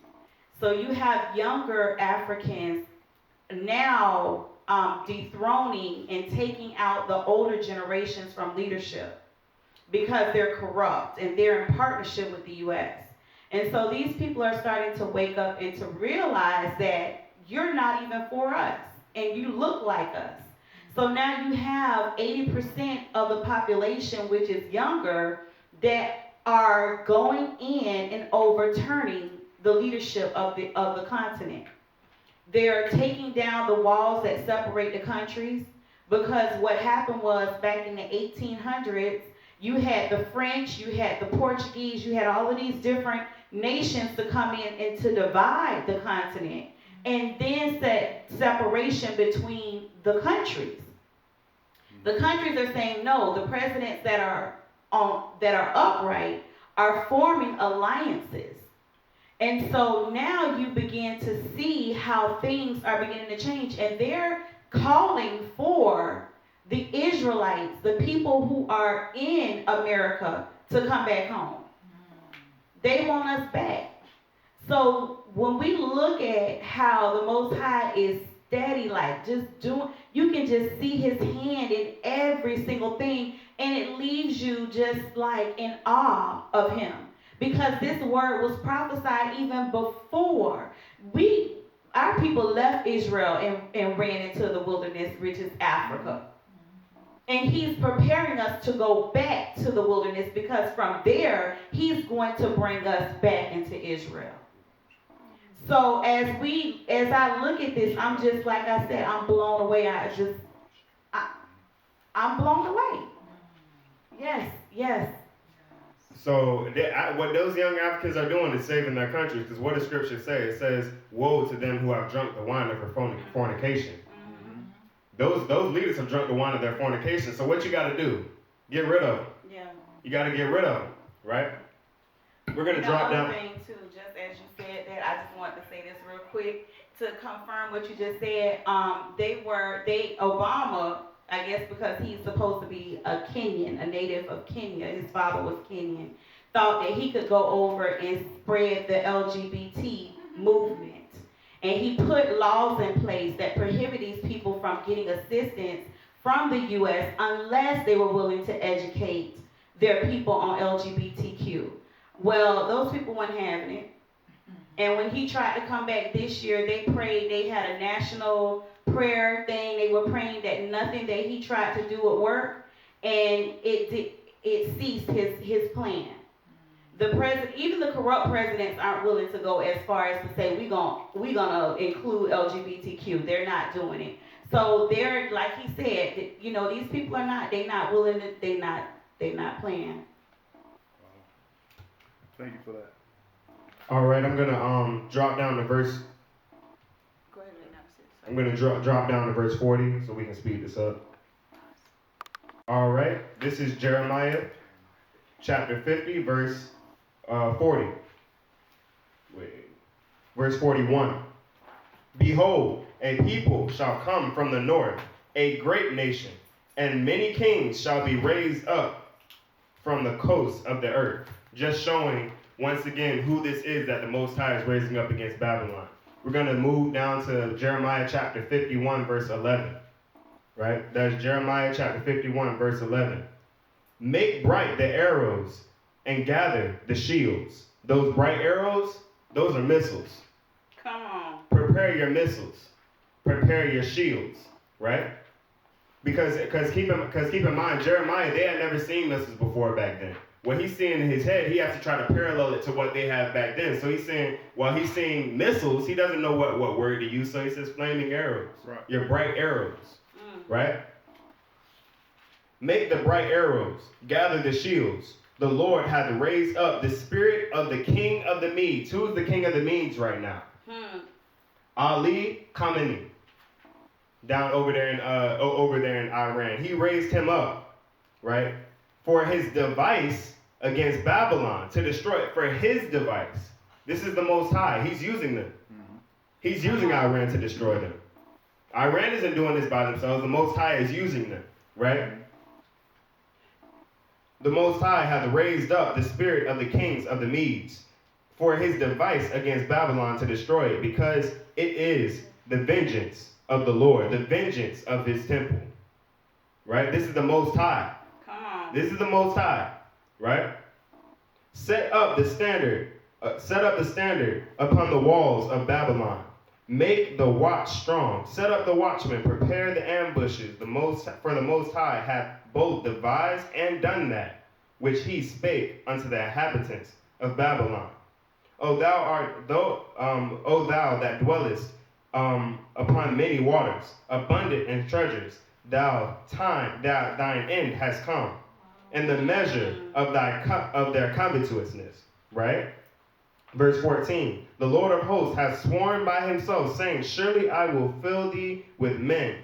So you have younger Africans now dethroning and taking out the older generations from leadership because they're corrupt and they're in partnership with the U.S. And so these people are starting to wake up and to realize that you're not even for us and you look like us. So now you have 80% of the population, which is younger, that are going in and overturning the leadership of the continent. They're taking down the walls that separate the countries, because what happened was back in the 1800s, you had the French, you had the Portuguese, you had all of these different nations to come in and to divide the continent, and then set separation between the countries. The countries are saying no. The presidents that are upright are forming alliances. And so now you begin to see how things are beginning to change, and they're calling for the Israelites, the people who are in America, to come back home. They want us back. So when we look at how the Most High is steady, like just doing, you can just see His hand in every single thing, and it leaves you just like in awe of Him. Because this word was prophesied even before our people left Israel and ran into the wilderness, which is Africa. And He's preparing us to go back to the wilderness, because from there, He's going to bring us back into Israel. So as I look at this, I'm just, like I said, I'm blown away. I'm blown away. Yes. So what those young Africans are doing is saving their country, because what does Scripture say? It says, "Woe to them who have drunk the wine of her fornication." Those leaders have drunk the wine of their fornication. So what you got to do? Get rid of them. Yeah. You got to get rid of them, right? We're going to drop down. Another thing too, just as you said that, I just wanted to say this real quick to confirm what you just said. Obama, I guess because he's supposed to be a Kenyan, a native of Kenya, his father was Kenyan, thought that he could go over and spread the LGBT movement. And he put laws in place that prohibit these people from getting assistance from the U.S. unless they were willing to educate their people on LGBTQ. Well, those people weren't having it. And when he tried to come back this year, they prayed, they had a national prayer thing. They were praying that nothing that he tried to do would work, and it ceased his plan. The president, even the corrupt presidents, aren't willing to go as far as to say we're gonna include LGBTQ. They're not doing it. So they're, like he said, these people are not. They're not willing to. They're not playing. Thank you for that. All right, I'm gonna drop down to verse. Go ahead, Lena. I'm gonna drop down to verse 40 so we can speed this up. All right, this is Jeremiah, chapter 50, verse 40. Verse 41. Behold, a people shall come from the north, a great nation, and many kings shall be raised up from the coasts of the earth. Just showing once again who this is that the Most High is raising up against Babylon. We're going to move down to Jeremiah chapter 51, verse 11. Right? That's Jeremiah chapter 51, verse 11. Make bright the arrows and gather the shields. Those bright arrows, those are missiles. Come on. Prepare your missiles. Prepare your shields. Right? Because keep in mind, Jeremiah, they had never seen missiles before back then. what he's seeing in his head, he has to try to parallel it to what they have back then. So he's saying, while he's seeing missiles, he doesn't know what word to use. So he says flaming arrows, Right. your bright arrows, right? Make the bright arrows, gather the shields. The Lord hath raised up the spirit of the king of the Medes. Who is the king of the Medes right now? Ali Khamenei, down over there in Iran. He raised him up, right, for his device against Babylon, to destroy it. For his device. This is the Most High. He's using them. He's using Iran to destroy them. Iran isn't doing this by themselves. The Most High is using them, right? The Most High hath raised up the spirit of the kings of the Medes for his device against Babylon to destroy it, because it is the vengeance of the Lord, the vengeance of his temple. Right? This is the Most High. Come on. This is the Most High. Right? Set up the standard upon the walls of Babylon. Make the watch strong. Set up the watchmen. Prepare the ambushes. For the Most High hath both devised and done that, which he spake unto the inhabitants of Babylon. O thou that dwellest upon many waters, abundant in treasures, thine end has come, and the measure of their covetousness. Right? Verse 14, the Lord of hosts hath sworn by himself, saying, surely I will fill thee with men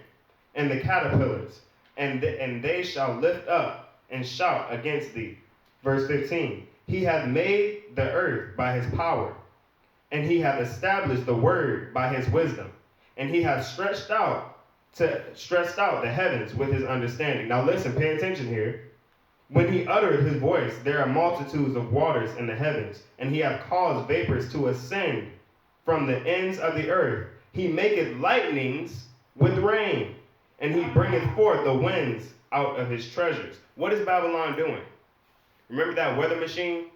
and the caterpillars, and they shall lift up and shout against thee. Verse 15, he hath made the earth by his power, and he hath established the word by his wisdom, and he hath stretched out the heavens with his understanding. Now listen, pay attention here. When he uttered his voice, there are multitudes of waters in the heavens, and he hath caused vapors to ascend from the ends of the earth. He maketh lightnings with rain, and he bringeth forth the winds out of his treasures. What is Babylon doing? Remember that weather machine?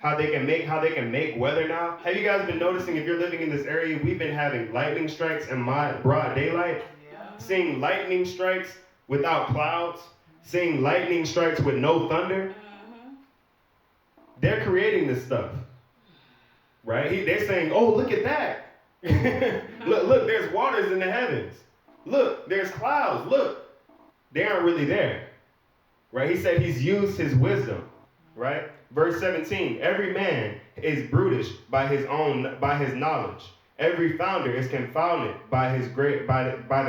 How they can make weather now? Have you guys been noticing, if you're living in this area, we've been having lightning strikes in broad daylight? Yeah. Seeing lightning strikes without clouds? Seeing lightning strikes with no thunder? They're creating this stuff. Right? They're saying, oh, look at that. look, there's waters in the heavens. Look, there's clouds. Look. They aren't really there. Right? He said he's used his wisdom. Right? Verse 17, every man is brutish by his knowledge. Every founder is confounded by the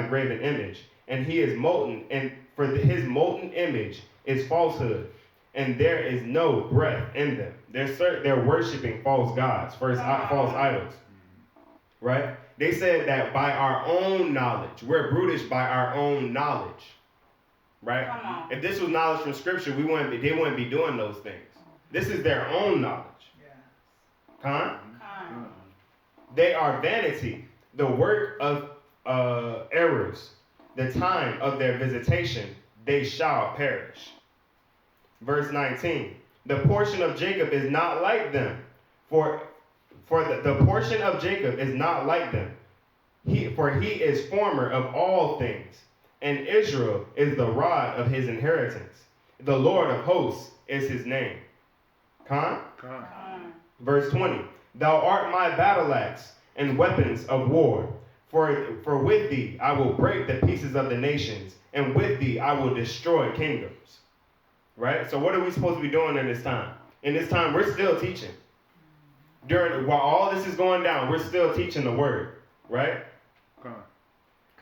graven image. And he is molten, and for his molten image is falsehood. And there is no breath in them. They're worshiping false gods, false idols. Right? They said that by our own knowledge, we're brutish by our own knowledge. Right? If this was knowledge from Scripture, they wouldn't be doing those things. This is their own knowledge. They are vanity, the work of errors. The time of their visitation, they shall perish. Verse 19, the portion of Jacob is not like them, for the portion of Jacob is not like them. For he is former of all things, and Israel is the rod of his inheritance. The Lord of hosts is his name. Verse 20, thou art my battle axe and weapons of war. For with thee I will break the pieces of the nations, and with thee I will destroy kingdoms. Right? So what are we supposed to be doing in this time? In this time, we're still teaching. While all this is going down, we're still teaching the word. Right?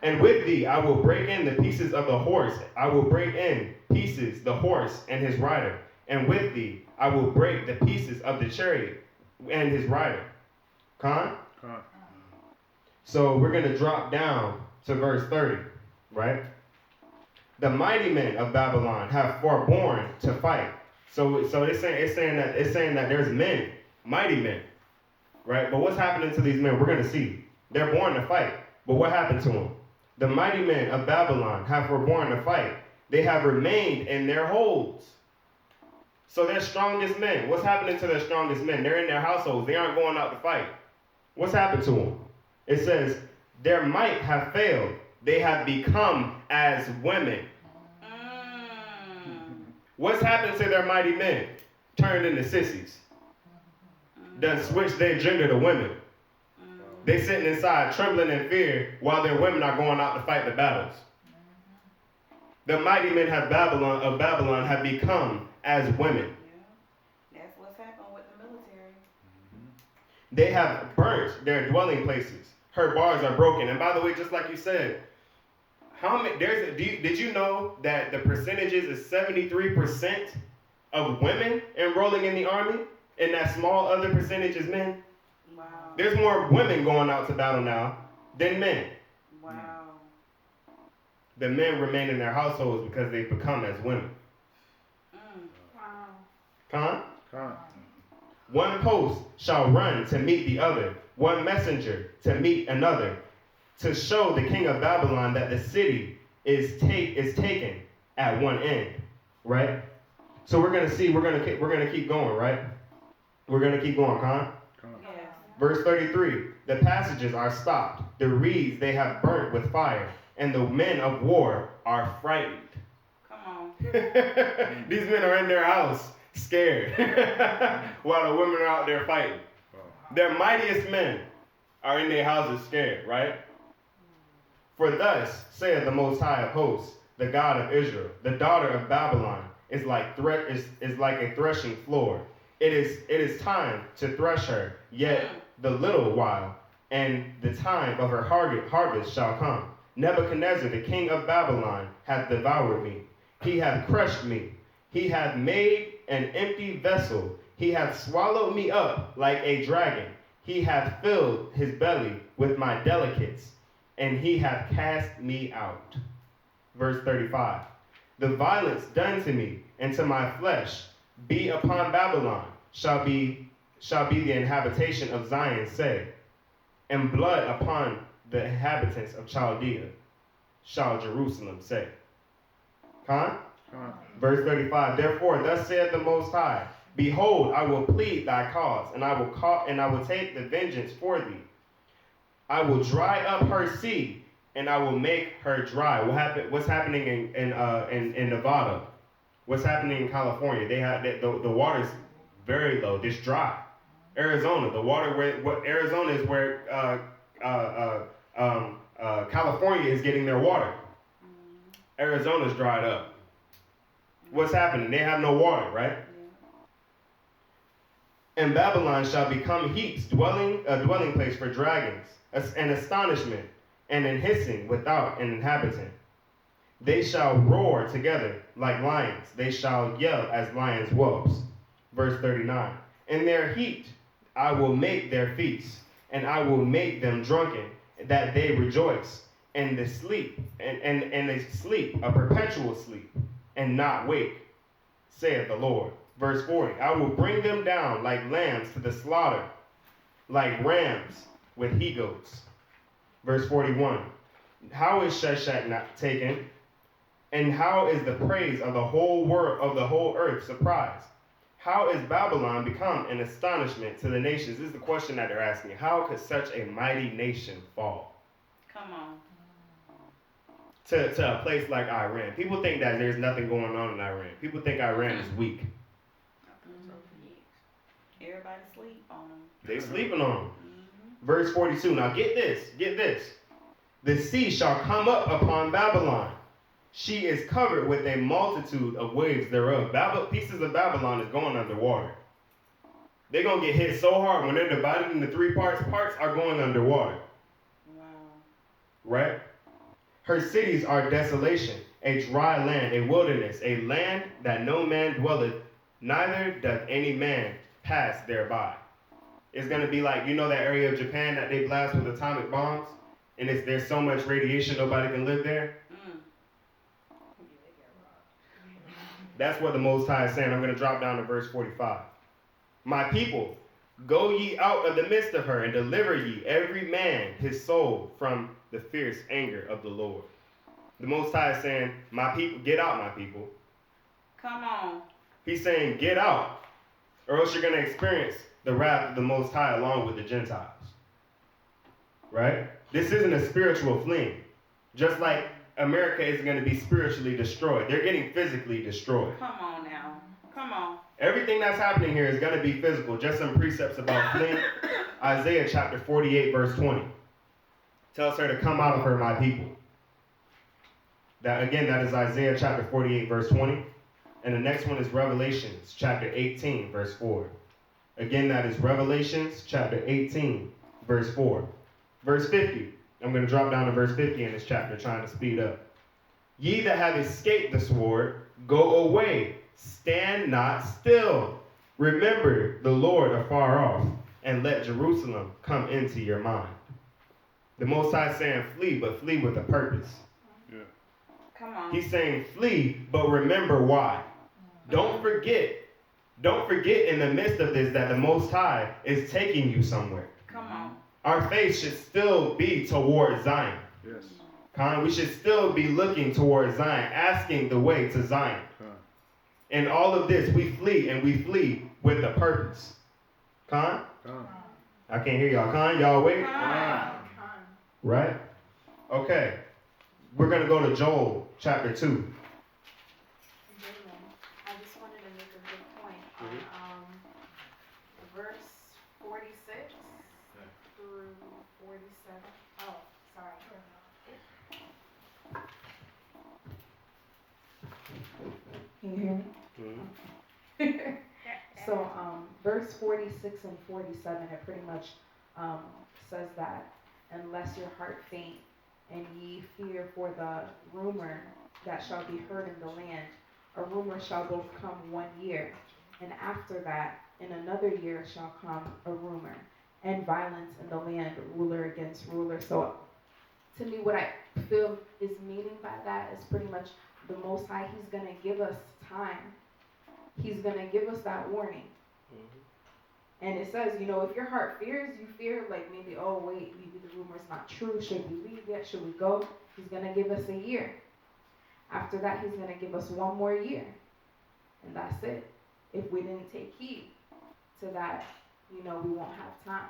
And with thee I will break in the pieces of the horse. I will break in pieces the horse and his rider. And with thee I will break the pieces of the chariot and his rider. So we're going to drop down to verse 30, right? The mighty men of Babylon have forborne to fight. So it's saying that there's men, mighty men, right? But what's happening to these men? We're going to see. They're born to fight. But what happened to them? The mighty men of Babylon have forborne to fight. They have remained in their holds. So their strongest men, what's happening to their strongest men? They're in their households. They aren't going out to fight. What's happened to them? It says, their might have failed. They have become as women. What's happened to their mighty men? Turned into sissies. Done switched their gender to women. They sitting inside trembling in fear while their women are going out to fight the battles. The mighty men of Babylon have become as women. Yeah. That's what's happened with the military. They have burnt their dwelling places. Her bars are broken. And by the way, just like you said, did you know that the percentages is 73% of women enrolling in the army, and that small other percentage is men? Wow. There's more women going out to battle now than men. Wow. The men remain in their households because they've become as women. Wow. Con? One post shall run to meet the other, one messenger to meet another, to show the king of Babylon that the city is taken at one end, right? So we're gonna keep going, right? We're gonna keep going, Con? Yes. Verse 33, the passages are stopped, the reeds they have burnt with fire, and the men of war are frightened. Come on. These men are in their house, scared, while the women are out there fighting. Their mightiest men are in their houses scared, right? For thus saith the Most High of Hosts, the God of Israel, the daughter of Babylon is like a threshing floor. It is time to thresh her, yet the little while, and the time of her harvest shall come. Nebuchadnezzar, the king of Babylon, hath devoured me. He hath crushed me. He hath made an empty vessel. He hath swallowed me up like a dragon. He hath filled his belly with my delicates, and he hath cast me out. Verse 35. The violence done to me and to my flesh be upon Babylon, shall be the inhabitation of Zion, say, and blood upon the inhabitants of Chaldea, shall Jerusalem say. Verse 35. Therefore, thus saith the Most High, behold, I will plead thy cause, and I will take the vengeance for thee. I will dry up her sea, and I will make her dry. What's happening in Nevada? What's happening in California? They have the water's very low. It's dry. Arizona, the water Arizona is where California is getting their water. Arizona's dried up. What's happening? They have no water, right? And Babylon shall become heaps, a dwelling place for dragons, an astonishment, and an hissing without an inhabitant. They shall roar together like lions. They shall yell as lions' whelps. Verse 39. In their heat I will make their feasts, and I will make them drunken, that they rejoice, and they sleep, and they sleep a perpetual sleep, and not wake, saith the Lord. Verse 40. I will bring them down like lambs to the slaughter, like rams with he-goats. Verse 41. How is Sheshach not taken? And how is the praise of the whole world, of the whole earth, surprised? How is Babylon become an astonishment to the nations? This is the question that they're asking. How could such a mighty nation fall? Come on. To a place like Iran. People think that there's nothing going on in Iran. People think Iran is weak. Everybody sleep on them. They sleeping on them. Verse 42. Now get this. The sea shall come up upon Babylon. She is covered with a multitude of waves thereof. Pieces of Babylon is going underwater. They're going to get hit so hard when they're divided into three parts. Parts are going underwater. Wow. Right? Her cities are desolation, a dry land, a wilderness, a land that no man dwelleth, neither doth any man pass thereby. It's going to be like, you know that area of Japan that they blast with atomic bombs? And there's so much radiation nobody can live there? That's what the Most High is saying. I'm going to drop down to verse 45. My people, go ye out of the midst of her, and deliver ye every man his soul from the fierce anger of the Lord. The Most High is saying, my people, get out, my people. Come on. He's saying, get out, or else you're going to experience the wrath of the Most High along with the Gentiles. Right? This isn't a spiritual fleeing. Just like America isn't going to be spiritually destroyed. They're getting physically destroyed. Come on now. Come on. Everything that's happening here is going to be physical. Just some precepts about fleeing. Isaiah chapter 48, verse 20. Tells her to come out of her, my people. That is Isaiah chapter 48, verse 20. And the next one is Revelations chapter 18, verse 4. Again, that is Revelations chapter 18, verse 4. Verse 50. I'm going to drop down to verse 50 in this chapter, trying to speed up. Ye that have escaped the sword, go away. Stand not still. Remember the Lord afar off, and let Jerusalem come into your mind. The Most High is saying flee, but flee with a purpose. Yeah. Come on. He's saying flee, but remember why. Don't forget in the midst of this that the Most High is taking you somewhere. Come on. Our faith should still be towards Zion. Yes. We should still be looking towards Zion, asking the way to Zion. In all of this, we flee, and we flee with a purpose. I can't hear y'all. Y'all awake? Right? Okay. We're going to go to Joel chapter 2. I just wanted to make a good point on verse 46 through 47. Oh, sorry. Can you hear me? So, verse 46 and 47, it pretty much says that unless your heart faint, and ye fear for the rumor that shall be heard in the land, a rumor shall both come 1 year, and after that, in another year shall come a rumor, and violence in the land, ruler against ruler. So, to me, what I feel is meaning by that is pretty much the Most High, He's going to give us time. He's going to give us that warning. And it says, if your heart fears, you fear like maybe, oh, wait, maybe the rumor's not true. Should we leave yet? Should we go? He's going to give us a year. After that, He's going to give us 1 more year. And that's it. If we didn't take heed to that, we won't have time.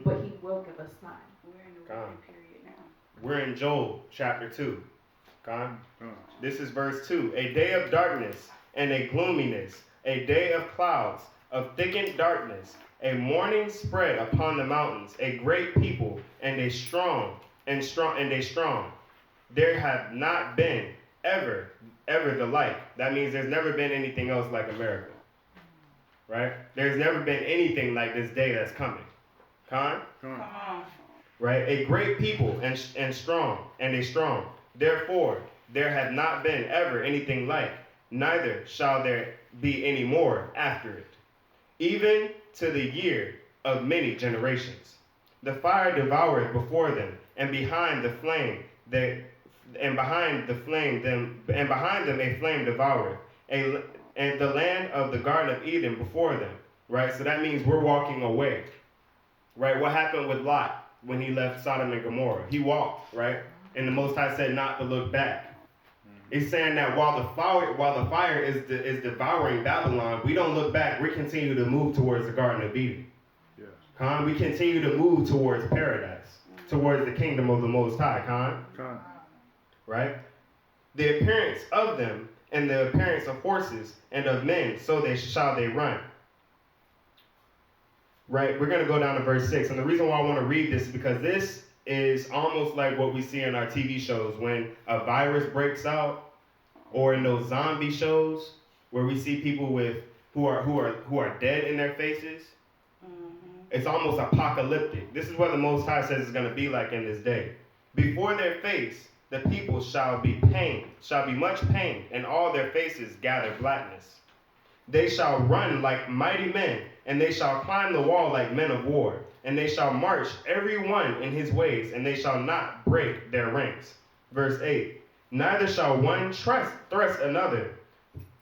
But He will give us time. We're in the waiting period now. We're in Joel chapter 2. This is verse 2. A day of darkness and a gloominess, a day of clouds, of thickened darkness, a morning spread upon the mountains, a great people, and a strong. There have not been ever the like. That means there's never been anything else like America. Right? There's never been anything like this day that's coming. Come on. Right? A great people and strong. Therefore, there have not been ever anything like, neither shall there be any more after it. Even to the year of many generations. The fire devoureth before them, and behind them a flame devoureth, and the land of the Garden of Eden before them. Right? So that means we're walking away. Right? What happened with Lot when he left Sodom and Gomorrah? He walked, right? And the Most High said not to look back. It's saying that while the fire is devouring Babylon, we don't look back. We continue to move towards the Garden of Eden. Yeah. We continue to move towards paradise, towards the kingdom of the Most High. Right? The appearance of them and the appearance of horses and of men, so shall they run. Right? We're going to go down to verse 6. And the reason why I want to read this is because this is almost like what we see in our TV shows when a virus breaks out, or in those zombie shows where we see people who are dead in their faces. It's almost apocalyptic. This is what the Most High says it's going to be like in this day. Before their face, the people shall be much pained, and all their faces gather blackness. They shall run like mighty men, and they shall climb the wall like men of war. And they shall march every one in his ways, and they shall not break their ranks. Verse 8. Neither shall one thrust another.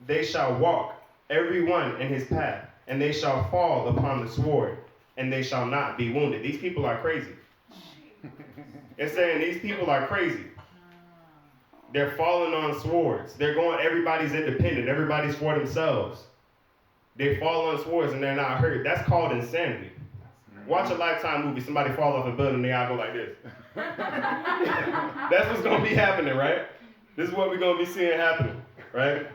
They shall walk every one in his path, and they shall fall upon the sword, and they shall not be wounded. These people are crazy. It's saying these people are crazy. They're falling on swords. Everybody's independent. Everybody's for themselves. They fall on swords and they're not hurt. That's called insanity. Watch a Lifetime movie. Somebody fall off a building, they all go like this. That's what's going to be happening, right? This is what we're going to be seeing happening, right?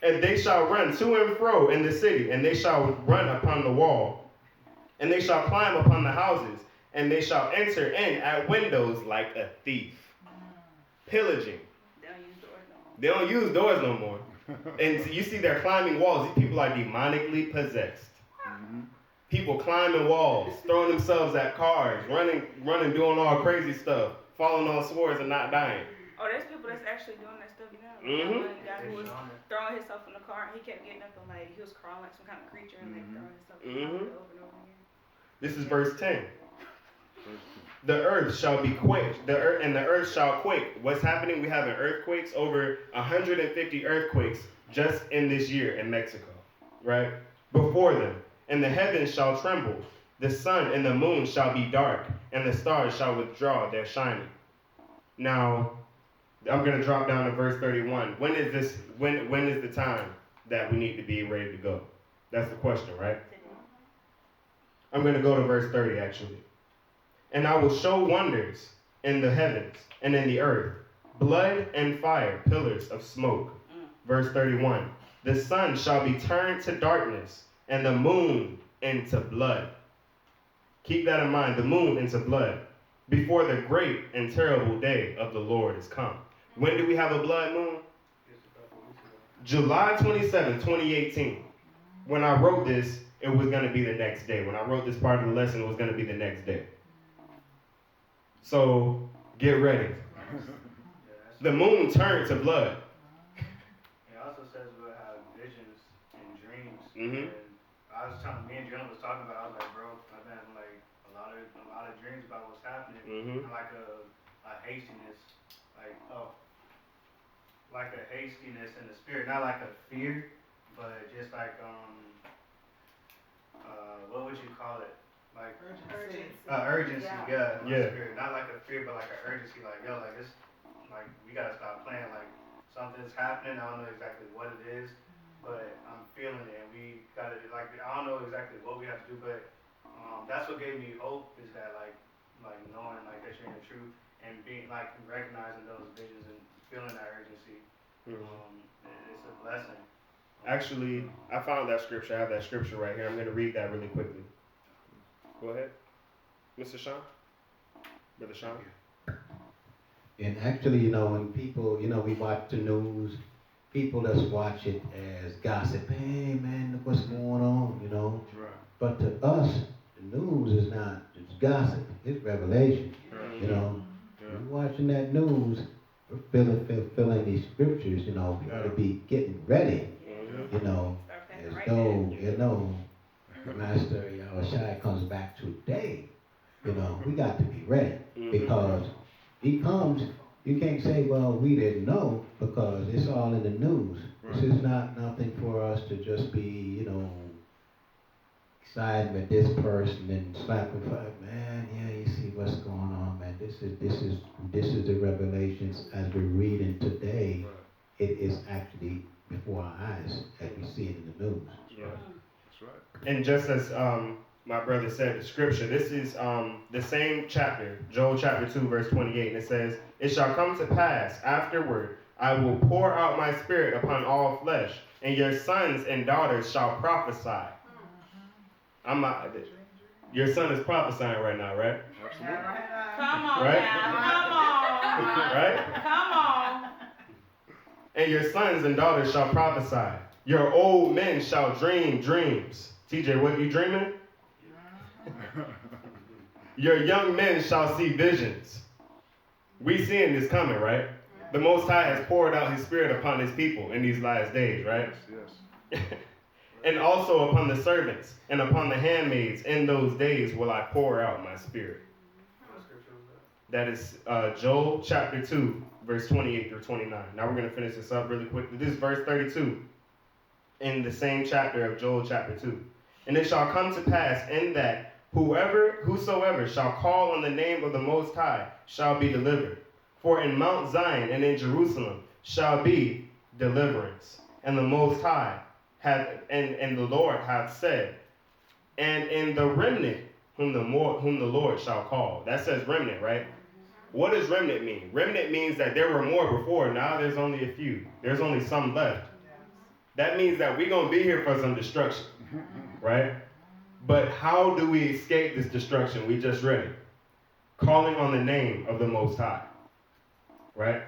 And they shall run to and fro in the city, and they shall run upon the wall, and they shall climb upon the houses, and they shall enter in at windows like a thief. Pillaging. They don't use doors no more. And so you see they're climbing walls. These people are demonically possessed. People climbing walls, throwing themselves at cars, running, doing all crazy stuff, falling on swords and not dying. Oh, there's people that's actually doing that stuff now. Mm-hmm. One guy who was throwing himself in the car, and he kept getting up and like he was crawling like some kind of creature and like throwing himself in the car over and over again. This is verse 10. The earth shall be quaked. The earth shall quake. What's happening? We have earthquakes, over 150 earthquakes just in this year in Mexico, right? Before them. And the heavens shall tremble. The sun and the moon shall be dark, and the stars shall withdraw their shining. Now, I'm going to drop down to verse 31. When is this? When is the time that we need to be ready to go? That's the question, right? I'm going to go to verse 30, actually. And I will show wonders in the heavens and in the earth, blood and fire, pillars of smoke. Verse 31. The sun shall be turned to darkness, and the moon into blood. Keep that in mind, the moon into blood, before the great and terrible day of the Lord is come. When do we have a blood moon? July 27, 2018. When I wrote this, it was going to be the next day. When I wrote this part of the lesson, it was going to be the next day. So, get ready. The moon turned to blood. It also says we'll have visions and dreams. Mm-hmm. And I was telling, me and Jonah was talking about, I was like, bro, I've been having like a lot of dreams about what's happening. Mm-hmm. And like a hastiness, like a hastiness in the spirit, not like a fear, but just like what would you call it? Like urgency, yeah. Spirit. Not like a fear, but like an urgency. Like yo, like this, like we gotta stop playing. Like something's happening. I don't know exactly what it is, but I'm feeling it. And we gotta like I don't know exactly what we have to do, but that's what gave me hope is that like knowing like that you're in the truth and being like recognizing those visions and feeling that urgency. It's a blessing. Actually, I found that scripture. I have that scripture right here. I'm going to read that really quickly. Go ahead. Mr. Sean? Brother Sean? And actually, when people, we watch the news, people just watch it as gossip. Hey, man, look what's going on, Right. But to us, the news is not just gossip. It's revelation, Yeah. We're watching that news, we're feeling these scriptures, we got to be getting ready, as though, Master Yahushua comes back today. We got to be ready because he comes. You can't say, well, we didn't know because it's all in the news. Right. This is not nothing for us to just be, siding with this person and slapping, man, yeah, you see what's going on, man. This is the revelations as we're reading today. Right. It is actually before our eyes as we see it in the news. Yeah. That's right. And just as my brother said, the scripture, this is the same chapter, Joel chapter 2, verse 28, and it says, "It shall come to pass afterward, I will pour out my spirit upon all flesh, and your sons and daughters shall prophesy." Your son is prophesying right now, right? Absolutely. Come on Right? now. Come on. Right? Come on. "And your sons and daughters shall prophesy. Your old men shall dream dreams." TJ, what are you dreaming? "Your young men shall see visions." We seeing this coming, right? The Most High has poured out his spirit upon his people in these last days, right? Yes. "And also upon the servants and upon the handmaids in those days will I pour out my spirit." What scripture was that? That is Joel chapter 2, verse 28 through 29. Now we're going to finish this up really quickly. This is verse 32 in the same chapter of Joel chapter 2. "And it shall come to pass in that whosoever shall call on the name of the Most High shall be delivered. For in Mount Zion and in Jerusalem shall be deliverance. And the Most High and the Lord hath said, and in the remnant whom the Lord shall call." That says remnant, right? What does remnant mean? Remnant means that there were more before. Now there's only a few. There's only some left. That means that we're going to be here for some destruction, right? But how do we escape this destruction? We just read it. Calling on the name of the Most High, right?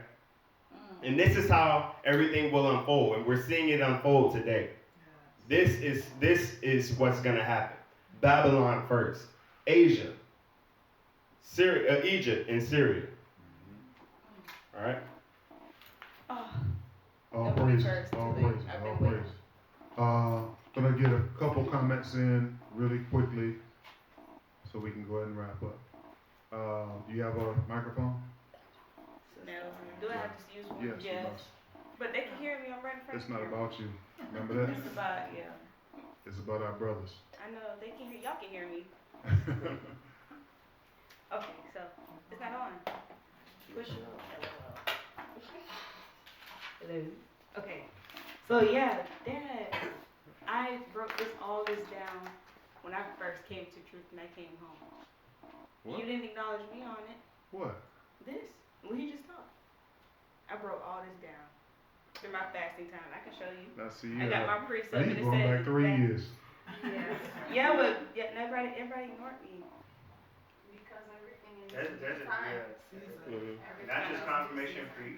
And this is how everything will unfold, and we're seeing it unfold today. This is what's going to happen. Babylon first, Asia, Syria, Egypt, and Syria. All right. All praises. All praises. All praises. Gonna get a couple comments in really quickly, so we can go ahead and wrap up. Do you have a microphone? No. Do I have to use one? Yes, you must. But they can hear me. I'm right in front It's of not you. about you. Remember that? It's about, yeah. It's about our brothers. I know. They can hear. Y'all can hear me. Okay, so it's not on. Push it up. Hello. Okay. So yeah, Dad, I broke all this down when I first came to Truth and I came home. What? You didn't acknowledge me on it. What? This. When you just talked. I broke all this down. Through my fasting time. I can show you. I see I you. got my precept Now and you it going says back 3 that- years. Yeah. Yeah, but everybody ignored me. Because everything is That's time. Mm-hmm. Not just confirmation for you.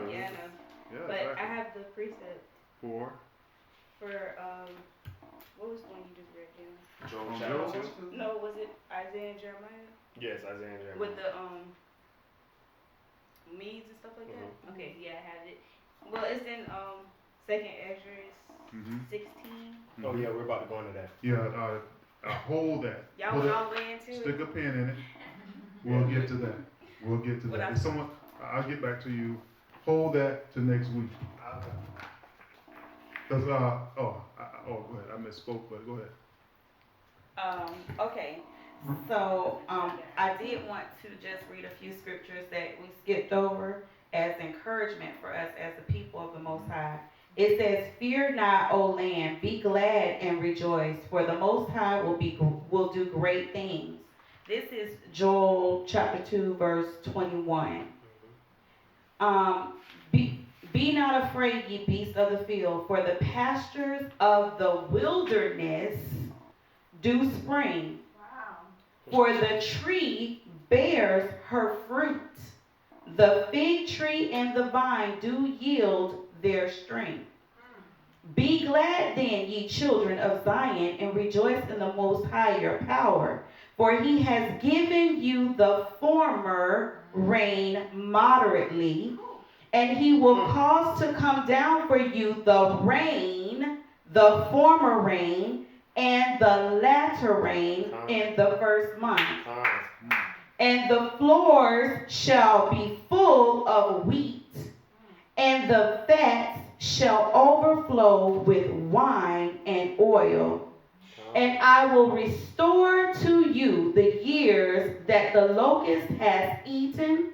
Yeah, I know. Yeah, But exactly. I have the precept For for what was the one you just read, Jim? Joel On chapter Joel? 2? No, was it Isaiah and Jeremiah? Yes, Isaiah and Jeremiah. With the Medes and stuff like that? Okay, yeah, I have it. Well, it's in Second Ezra 16. Oh yeah, we're about to go into that. Yeah, hold that. Y'all Put went a- all the way into it? Stick a pin in it. We'll get to that. We'll get to What that. else? If someone, I'll get back to you. Hold that to next week. Cause go ahead. I misspoke, but go ahead. Okay. So, I did want to just read a few scriptures that we skipped over as encouragement for us as the people of the Most High. It says, "Fear not, O land, be glad and rejoice, for the Most High will do great things." This is Joel chapter 2, verse 21. Be not afraid, ye beasts of the field, for the pastures of the wilderness do spring. Wow. For the tree bears her fruit. The fig tree and the vine do yield their strength. Be glad then, ye children of Zion, and rejoice in the Most High your power. For he has given you the former rain moderately, and he will cause to come down for you the rain, the former rain, and the latter rain in the first month. And the floors shall be full of wheat, and the fats shall overflow with wine and oil. And I will restore to you the years that the locust has eaten,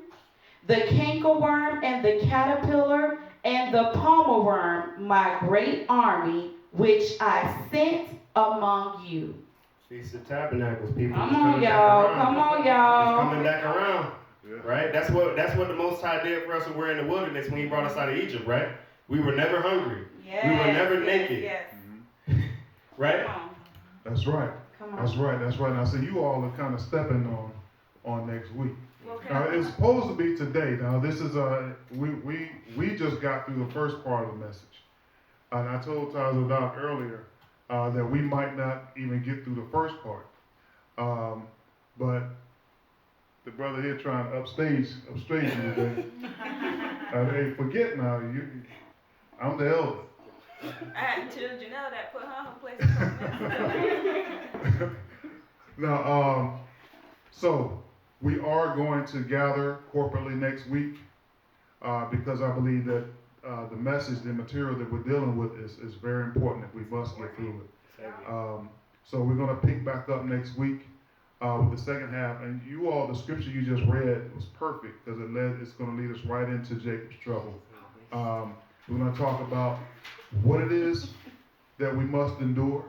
the cankerworm and the caterpillar and the palmerworm, my great army, which I sent among you. Feast of Tabernacles, people. Come It's on, coming back y'all. around. Come on, It's y'all. coming back around, Yeah. right? That's what the Most High did for us when we were in the wilderness when He brought us out of Egypt, right? We were never hungry, Yes, we were never yes, naked, Yes. right? Come on. That's right. Come on. That's right. That's right. Now, see, you all are kind of stepping on next week. Okay. Now, it's supposed to be today. Now, this is we just got through the first part of the message, and I told Tazo Doc earlier that we might not even get through the first part, but the brother here trying to upstage you today. Hey, forget now, I'm the elder. I had to tell Janelle that put her in her place. Now, so we are going to gather corporately next week because I believe that the message, the material that we're dealing with is very important. We must get through it. So we're going to pick back up next week with the second half. And you all, the scripture you just read was perfect because it's going to lead us right into Jacob's trouble. We're going to talk about what it is that we must endure,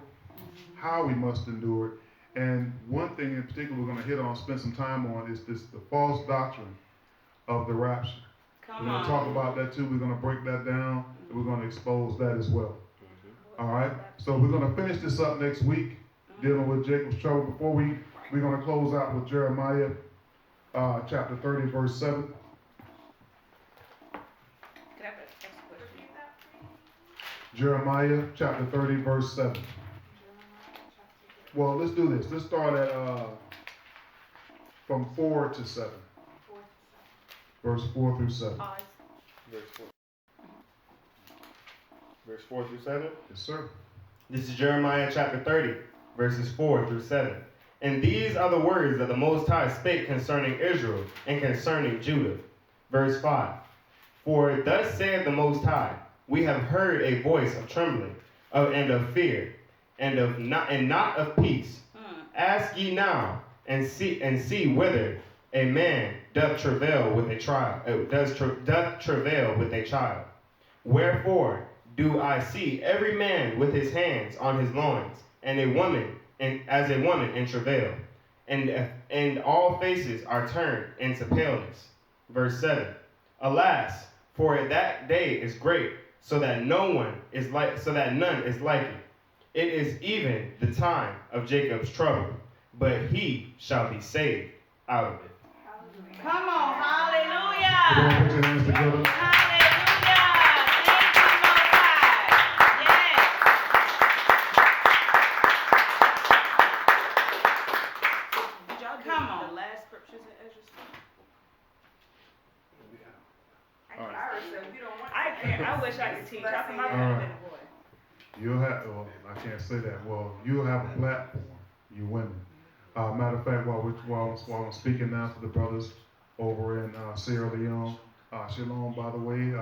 how we must endure it. And one thing in particular we're going to hit on, spend some time on, is the false doctrine of the rapture. Come We're going on. to talk about that too. We're going to break that down, and we're going to expose that as well. All right? So we're going to finish this up next week, dealing with Jacob's trouble. Before we're going to close out with Jeremiah chapter 30, verse 7. Can I ask a question? Jeremiah chapter 30, verse 7. Well, let's do this. Let's start at from 4 to 7. Verse 4 through 7. Verse 4 through 7? Yes, sir. This is Jeremiah chapter 30, verses 4 through 7. And these are the words that the Most High spake concerning Israel and concerning Judah. Verse 5. For thus saith the Most High, we have heard a voice of trembling, and of fear, and not of peace. Ask ye now, and see whether a man doth travail with a child. Wherefore do I see every man with his hands on his loins, and a woman as a woman in travail, and all faces are turned into paleness. Verse 7. Alas, for that day is great, so that none is like it. It is even the time of Jacob's trouble, but he shall be saved out of it. Come on, hallelujah. Everyone put your hands together. Hallelujah. Thank you, Most High. Yes. Did y'all Come do on. the last scriptures in Ezra? All right. I can't. I wish I could teach. I think my All brother right. been a boy. You'll have, well, I can't say that. Well, you'll have a platform, you women. Matter of fact, while I'm speaking now to the brothers over in Sierra Leone, Shalom, by the way,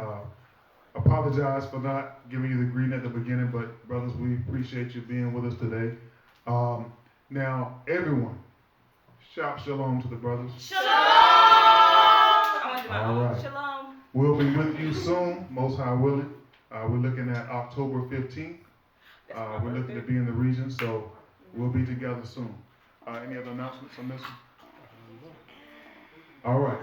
apologize for not giving you the greeting at the beginning, but brothers, we appreciate you being with us today. Now, everyone, shout shalom to the brothers. Shalom. I want to do my All own. right. Shalom. We'll be with you soon, most high willing. We're looking at October 15th. That's my We're looking to birthday. be in the region, so we'll be together soon. Any other announcements on this one? All right.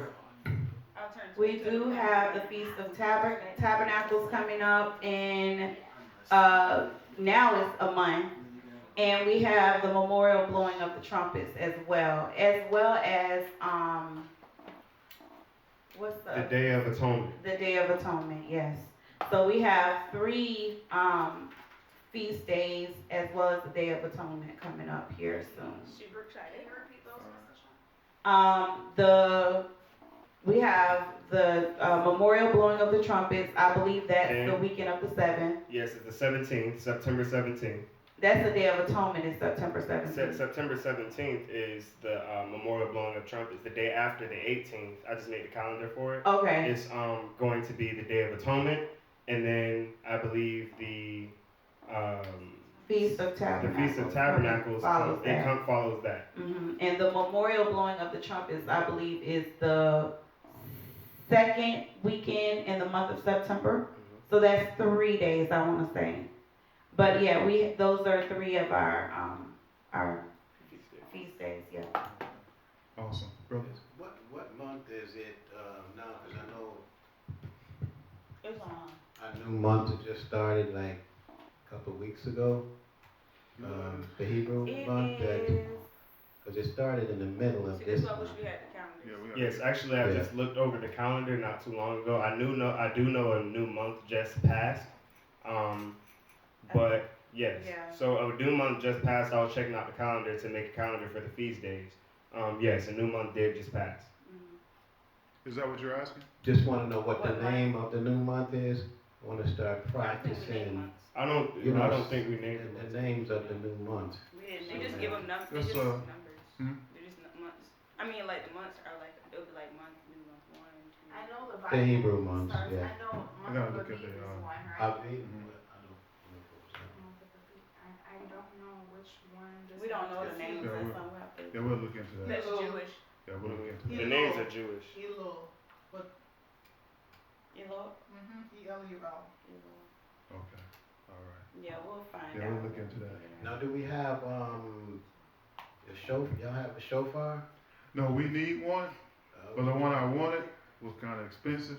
I'll turn to We you. do have the Feast of Tabernacles coming up in, now it's a month. And we have the memorial blowing of the trumpets as well as, what's The Day of Atonement. The Day of Atonement, yes. So we have 3 feast days as well as the Day of Atonement coming up here soon. We have the memorial blowing of the trumpets. I believe that's the weekend of the 7th. Yes, it's the 17th, September 17th. That's the Day of Atonement is September 17th. September 17th is the memorial blowing of trumpets. The day after, the 18th, I just made the calendar for it. Okay. It's going to be the Day of Atonement, and then I believe the Feast of Tabernacles follows follows that. Mm-hmm. And the memorial blowing of the trumpets, I believe, is the 2nd weekend in the month of September. So that's 3 days, I want to say. But yeah, those are 3 of our feast days. Yeah. Awesome. Brothers. What month is it now? Because I know It's on. a new month that just started like a couple of weeks ago. The Hebrew month, because it started in the middle of See, this this is why I wish month. we had the calendar. Yeah, we got Yes, actually, I just looked over the calendar not too long ago. I do know a new month just passed. But yes, Yeah. so a new month just passed. I was checking out the calendar to make a calendar for the feast days. Yes, a new month did just pass. Is that what you're asking? Just want to know what the What name of the new month is. I want to start practicing I don't think we named it. the names of the new month. We just give them numbers. That's, They're just numbers. hmm? They're just months. I mean, like the months are like they'll be like month 1, 2. I know the The Hebrew months, starts. yeah. I know I gotta month look of at Aviv the, is one, right? Aviv, Mhm. but I don't know what was that. Month of Aviv. I don't know which one. We don't know the names Yeah, of we- some. We have to. Yeah, we'll look into that. That's Jewish. Yeah, we'll look into The that. names are Jewish. Elul. E-L-U-L. Okay. All right. Yeah, we'll find Yeah, out. we'll look into that. Now, do we have a shofar? Y'all have a shofar? No, we need one, but the one I wanted was kind of expensive.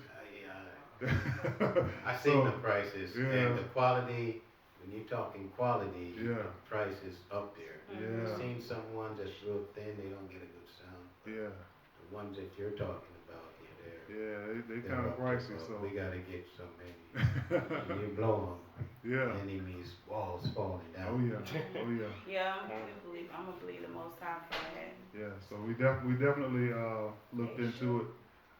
I seen the prices yeah. and the quality. When you're talking quality, Yeah. the price is up there. Yeah. I've seen someone that's real thin, they don't get a good sound. Yeah. The ones that you're talking about, They they're kind of up to pricey, up. so. We gotta get some maybe. When you blow them, Yeah. enemies, walls falling down. Oh yeah. Oh yeah. Yeah, I'm gonna believe the Most High for that. Yeah. So we definitely looked into it.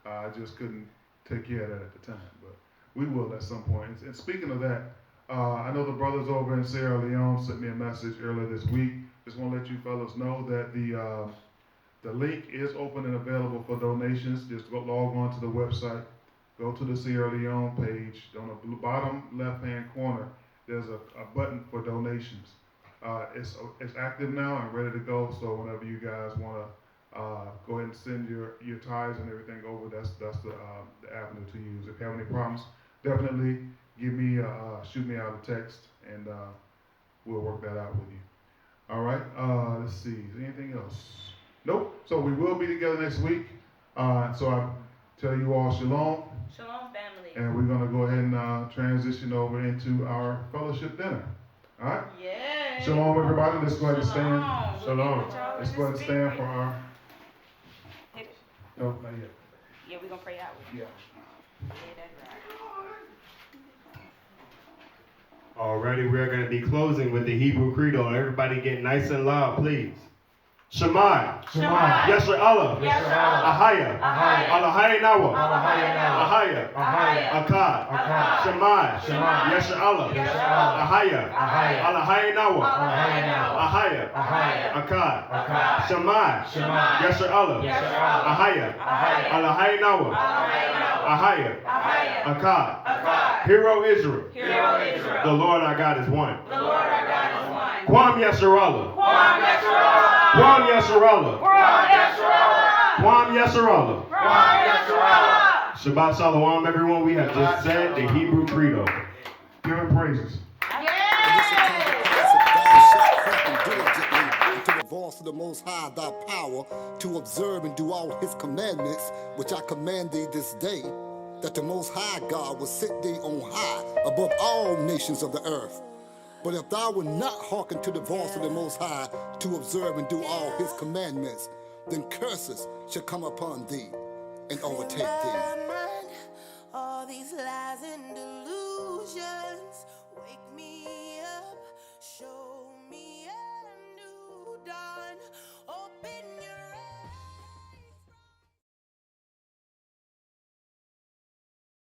I just couldn't take care of that at the time, but we will at some point. And speaking of that, I know the brothers over in Sierra Leone sent me a message earlier this week. Just want to let you fellas know that the link is open and available for donations. Just log on to the website, go to the Sierra Leone page. On the bottom left-hand corner, there's a button for donations. It's active now and ready to go. So whenever you guys want to go ahead and send your tithes and everything over, that's the avenue to use. If you have any problems, definitely shoot me out a text, and we'll work that out with you. All right. Let's see. Is there anything else? Nope. So we will be together next week. So I tell you all shalom. Shalom, family. And we're gonna go ahead and transition over into our fellowship dinner. All right. Yeah. Shalom, everybody. Let's go ahead and stand. Shalom. Let's go ahead and stand for our. Hit it. No, not yet. Yeah, we're gonna pray out. Yeah. Yeah, that's right. Alrighty, we're going to be closing with the Hebrew Credo. Everybody get nice and loud, please. Shema. Shema. Yasher Allah. Yasher Allah. Ahaya. Ahaya. Alahaya Nawa. Alahaya Nawa. Ahaya. Ahaya. Akkad. Akkad. Shema. Shema. Yasher Allah. Yasher Allah. Ahaya. Ahaya. Alahaya Nawa. Alahaya Nawa. Ahaya. Ahaya. Akkad. Akkad. Shema. Shema. Yasher Allah. Yasher Allah. Ahaya. Ahaya. Alahaya Nawa. Alahaya Nawa. Ahaya. Ahaya. Akkad. Akkad. Hero Israel. Hero Israel. The Lord our God is one. The Lord our God is one. Kwam Yasher Allah. Kwam Yasher Allah. Kwam Yasher Allah. Kwam Yasher Allah. Kwam Yasher Allah. Kwam Yasher Allah. Shabbat Shalom, everyone. We have just said the Hebrew Credo. Give him praises. To the voice of the Most High, thy power, to observe and do all his commandments, which I command thee this day, that the Most High God will set thee on high above all nations of the earth. But if thou wilt not hearken to the voice of the Most High, to observe and do all his commandments, then curses shall come upon thee and overtake thee. All these lies and delusions.